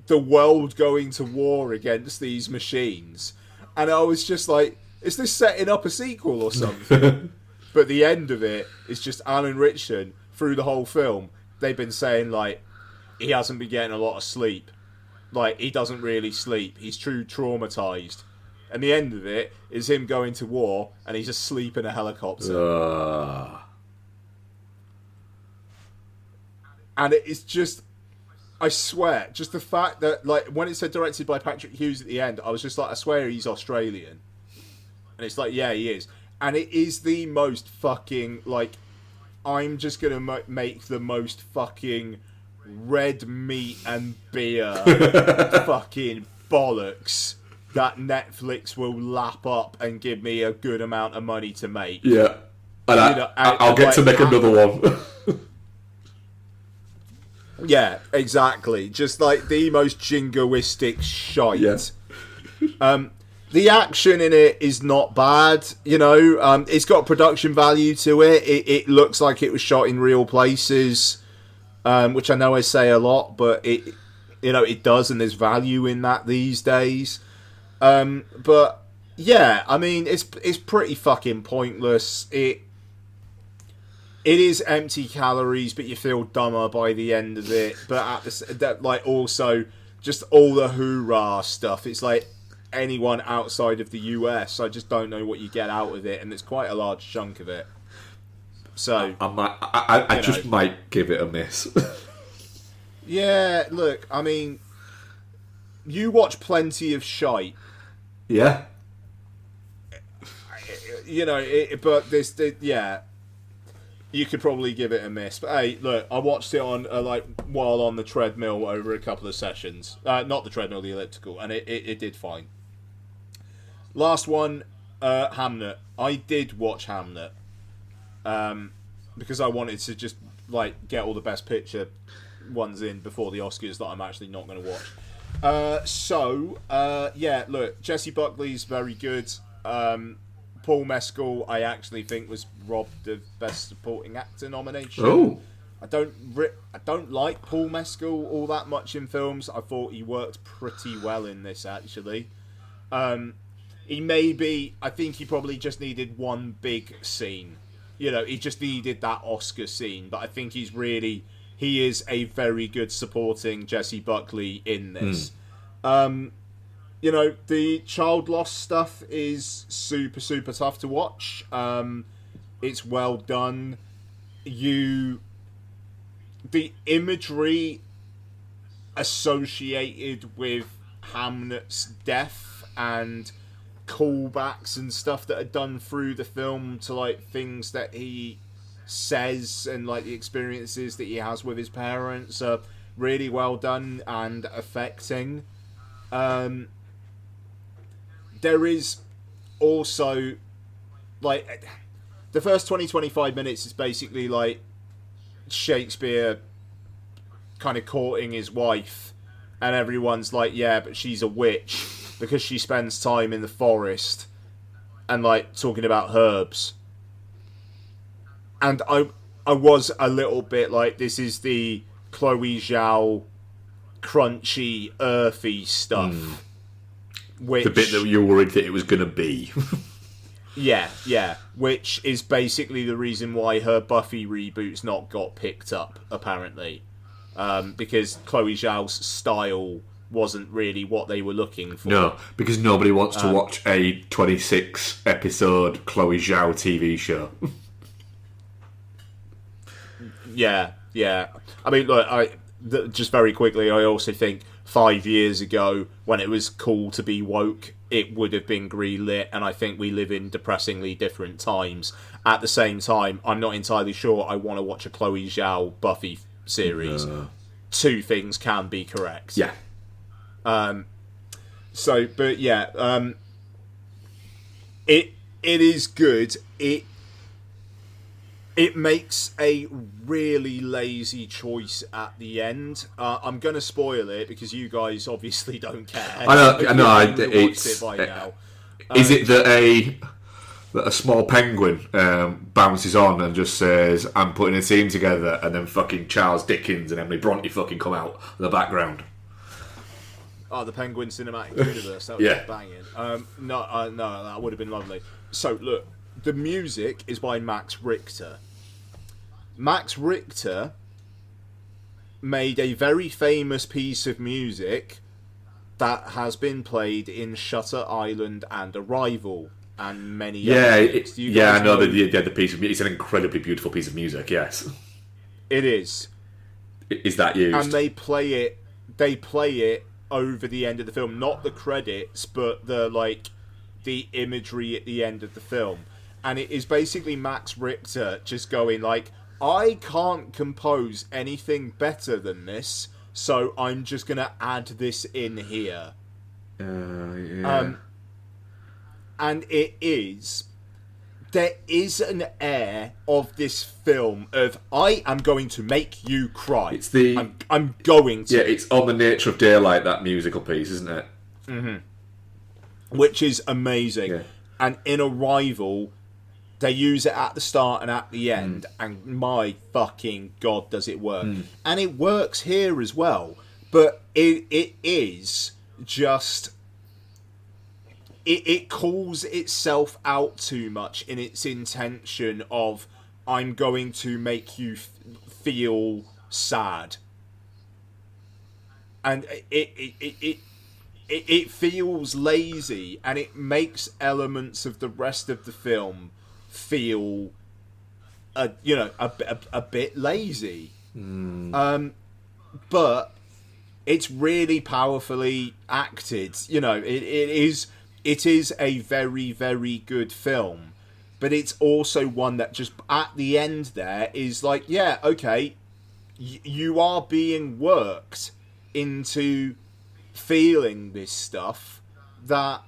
the world going to war against these machines. And I was just like, is this setting up a sequel or something? But the end of it is just Alan Ritchson, through the whole film, they've been saying, he hasn't been getting a lot of sleep. He doesn't really sleep. He's traumatised. And the end of it is him going to war, and he's asleep in a helicopter. And it's just, I swear, just the fact that, when it said directed by Patrick Hughes at the end, I was just like, I swear he's Australian. And it's like, yeah, he is. And it is the most fucking, I'm just going to make the most fucking red meat and beer fucking bollocks that Netflix will lap up and give me a good amount of money to make. Yeah. And I'll get to make another one. Yeah, exactly. Just the most jingoistic shite. Yeah. The action in it is not bad, it's got production value to it. It looks like it was shot in real places, which I know I say a lot, but it does, and there's value in that these days. But yeah, I mean, it's pretty fucking pointless. It is empty calories, but you feel dumber by the end of it. But also just all the hoorah stuff. It's like anyone outside of the US, I just don't know what you get out of it, and it's quite a large chunk of it. So I just might give it a miss. Yeah, look, I mean, you watch plenty of shite. Yeah. But yeah, you could probably give it a miss. But hey, look, I watched it on while on the treadmill over a couple of sessions. Not the treadmill, the elliptical, and it did fine. Last one, Hamnet. I did watch Hamnet because I wanted to just get all the best picture ones in before the Oscars that I'm actually not going to watch. Yeah, look, Jessie Buckley's very good. Paul Mescal, I actually think, was robbed of Best Supporting Actor nomination. Oh. I don't like Paul Mescal all that much in films. I thought he worked pretty well in this, actually. I think he probably just needed one big scene. He just needed that Oscar scene. But I think he is a very good supporting Jessie Buckley in this. The child loss stuff is super, super tough to watch. It's well done. The imagery associated with Hamnet's death and callbacks and stuff that are done through the film to things that he says and the experiences that he has with his parents are really well done and affecting. There is also, like, the first 20-25 minutes is basically like Shakespeare kind of courting his wife, and everyone's like, yeah, but she's a witch because she spends time in the forest and like talking about herbs. And I was a little bit like, this is the Chloe Zhao crunchy, earthy stuff. Which, the bit that you were worried that it was going to be. yeah. Which is basically the reason why her Buffy reboot's not got picked up, apparently. Because Chloe Zhao's style wasn't really what they were looking for. No, because nobody wants to watch a 26-episode Chloe Zhao TV show. Yeah. I mean, look, just very quickly, I also think 5 years ago, when it was cool to be woke, it would have been greenlit, and I think we live in depressingly different times. At the same time, I'm not entirely sure I want to watch a Chloe Zhao Buffy series. Two things can be correct. Yeah. It is good. It makes a really lazy choice at the end. I'm going to spoil it because you guys obviously don't care. I know. It's it by now. Is it that a small penguin bounces on and just says, "I'm putting a team together," and then fucking Charles Dickens and Emily Bronte fucking come out in the background? Oh, the Penguin Cinematic Universe. That was Yeah. banging. No, that would have been lovely. So, look, the music is by Max Richter. Max Richter made a very famous piece of music that has been played in Shutter Island and Arrival and many other things. I know the piece of music. It's an incredibly beautiful piece of music, yes. It is. Is that used? And they play it over the end of the film, not the credits, but the imagery at the end of the film. And it is basically Max Richter just going like, I can't compose anything better than this, so I'm just going to add this in here. Yeah. And there is an air of this film of, I am going to make you cry. I'm going to. Yeah, it's On the Nature of Daylight, that musical piece, isn't it? Mm-hmm. Which is amazing. Yeah. And in Arrival, they use it at the start and at the end, and my fucking god, does it work. And it works here as well, but it is just... It calls itself out too much in its intention of, I'm going to make you feel sad. And it feels lazy, and it makes elements of the rest of the film feel, a bit lazy. But it's really powerfully acted. It is a very, very good film, but it's also one that just at the end there is like, yeah, okay, you are being worked into feeling this stuff, that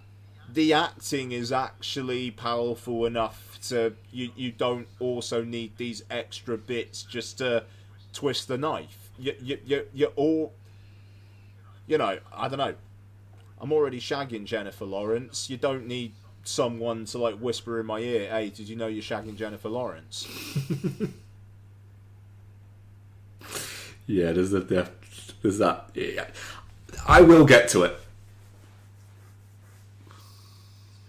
the acting is actually powerful enough to you don't also need these extra bits just to twist the knife. You're all, I don't know. I'm already shagging Jennifer Lawrence. You don't need someone to like whisper in my ear, "Hey, did you know you're shagging Jennifer Lawrence?" Yeah, there's that. Yeah. I will get to it.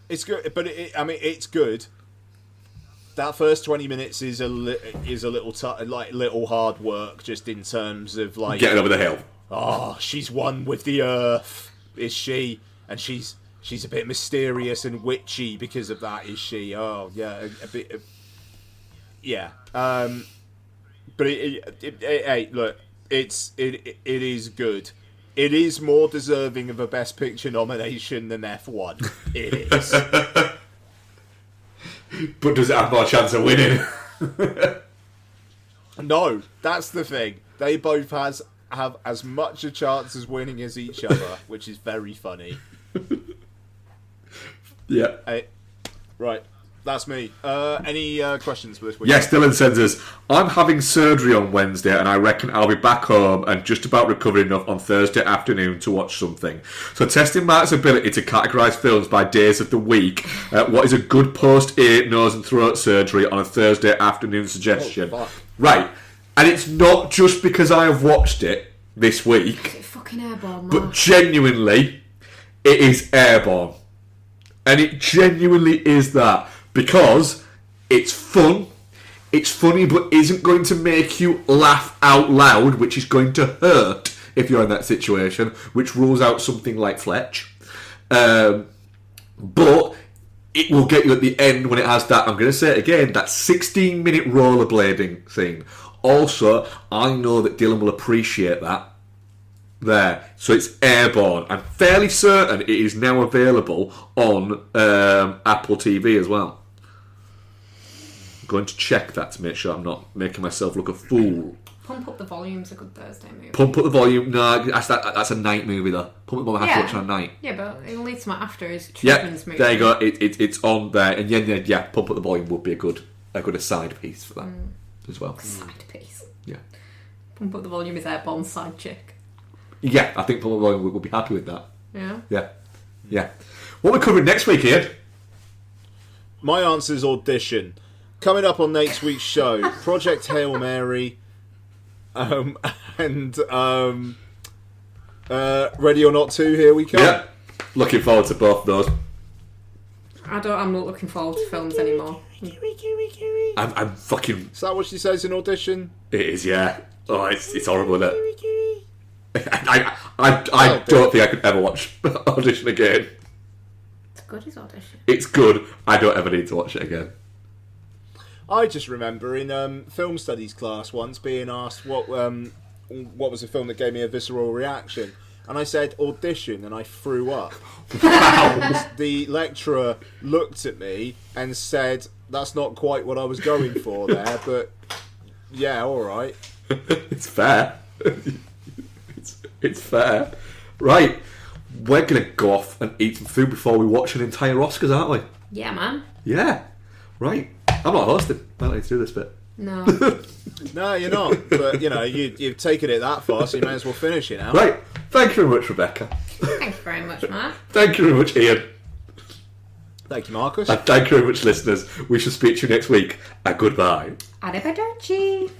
It's good, but it's good. That first 20 minutes is a little hard work, just in terms of like getting over the hill. Oh, she's one with the earth, is she? And she's a bit mysterious and witchy because of that, is she? Oh, yeah, a bit. Yeah. But hey, look, it is good. It is more deserving of a Best Picture nomination than F1. It is. But does it have more chance of winning? No, that's the thing. They both have as much a chance as winning as each other, which is very funny. Yeah. Right, that's me. Any questions for this week? Yes, Dylan sends us, I'm having surgery on Wednesday and I reckon I'll be back home and just about recovered enough on Thursday afternoon to watch something. So testing Mark's ability to categorise films by days of the week, what is a good post-ear, nose and throat surgery on a Thursday afternoon suggestion? Oh, right, and it's not just because I have watched it this week, Fucking Airborne, but Mark. genuinely, it is Airborne. And it genuinely is that. Because it's fun, it's funny but isn't going to make you laugh out loud, which is going to hurt if you're in that situation, which rules out something like Fletch. But it will get you at the end when it has that, I'm going to say it again, that 16-minute rollerblading scene. Also, I know that Dylan will appreciate that. There. So it's Airborne. I'm fairly certain it is now available on Apple TV as well. I'm going to check that to make sure I'm not making myself look a fool. Pump Up the Volume's a good Thursday movie. Pump Up the Volume. No, that's a night movie though. Pump Up the Volume I have to watch on a night. Yeah, but it'll lead to my after his Yeah, children's movie. there you go. It's on there, and yeah, Pump Up the Volume would be a good aside piece for that as well. Side piece. Yeah, Pump Up the Volume is Airborne's side chick. yeah. I think Pump Up the Volume would be happy with that. Yeah. Yeah. What we're covering next week, Ian? My answer's Audition. Coming up on next week's show, Project Hail Mary, and Ready or Not 2, Here We Come. Yeah. Looking forward to both of those. I'm not looking forward to films anymore. I'm fucking. Is that what she says in Audition? It is, yeah. Oh, it's horrible, isn't it? I don't think I could ever watch Audition again. It's good as Audition. It's good. I don't ever need to watch it again. I just remember in film studies class once being asked what was a film that gave me a visceral reaction, and I said Audition, and I threw up. And the lecturer looked at me and said, "That's not quite what I was going for there, but yeah, all right." It's fair. It's fair. Right. We're going to go off and eat some food before we watch an entire Oscars, aren't we? Yeah, man. Yeah. Right. I'm not hosting. I don't need to do this bit. No. No, you're not. But you know, you've taken it that far, so you may as well finish it now. Right. Thank you very much, Rebecca. Thank you very much, Mark. Thank you very much, Ian. Thank you, Marcus. And thank you very much, listeners. We shall speak to you next week. And goodbye. Arrivederci.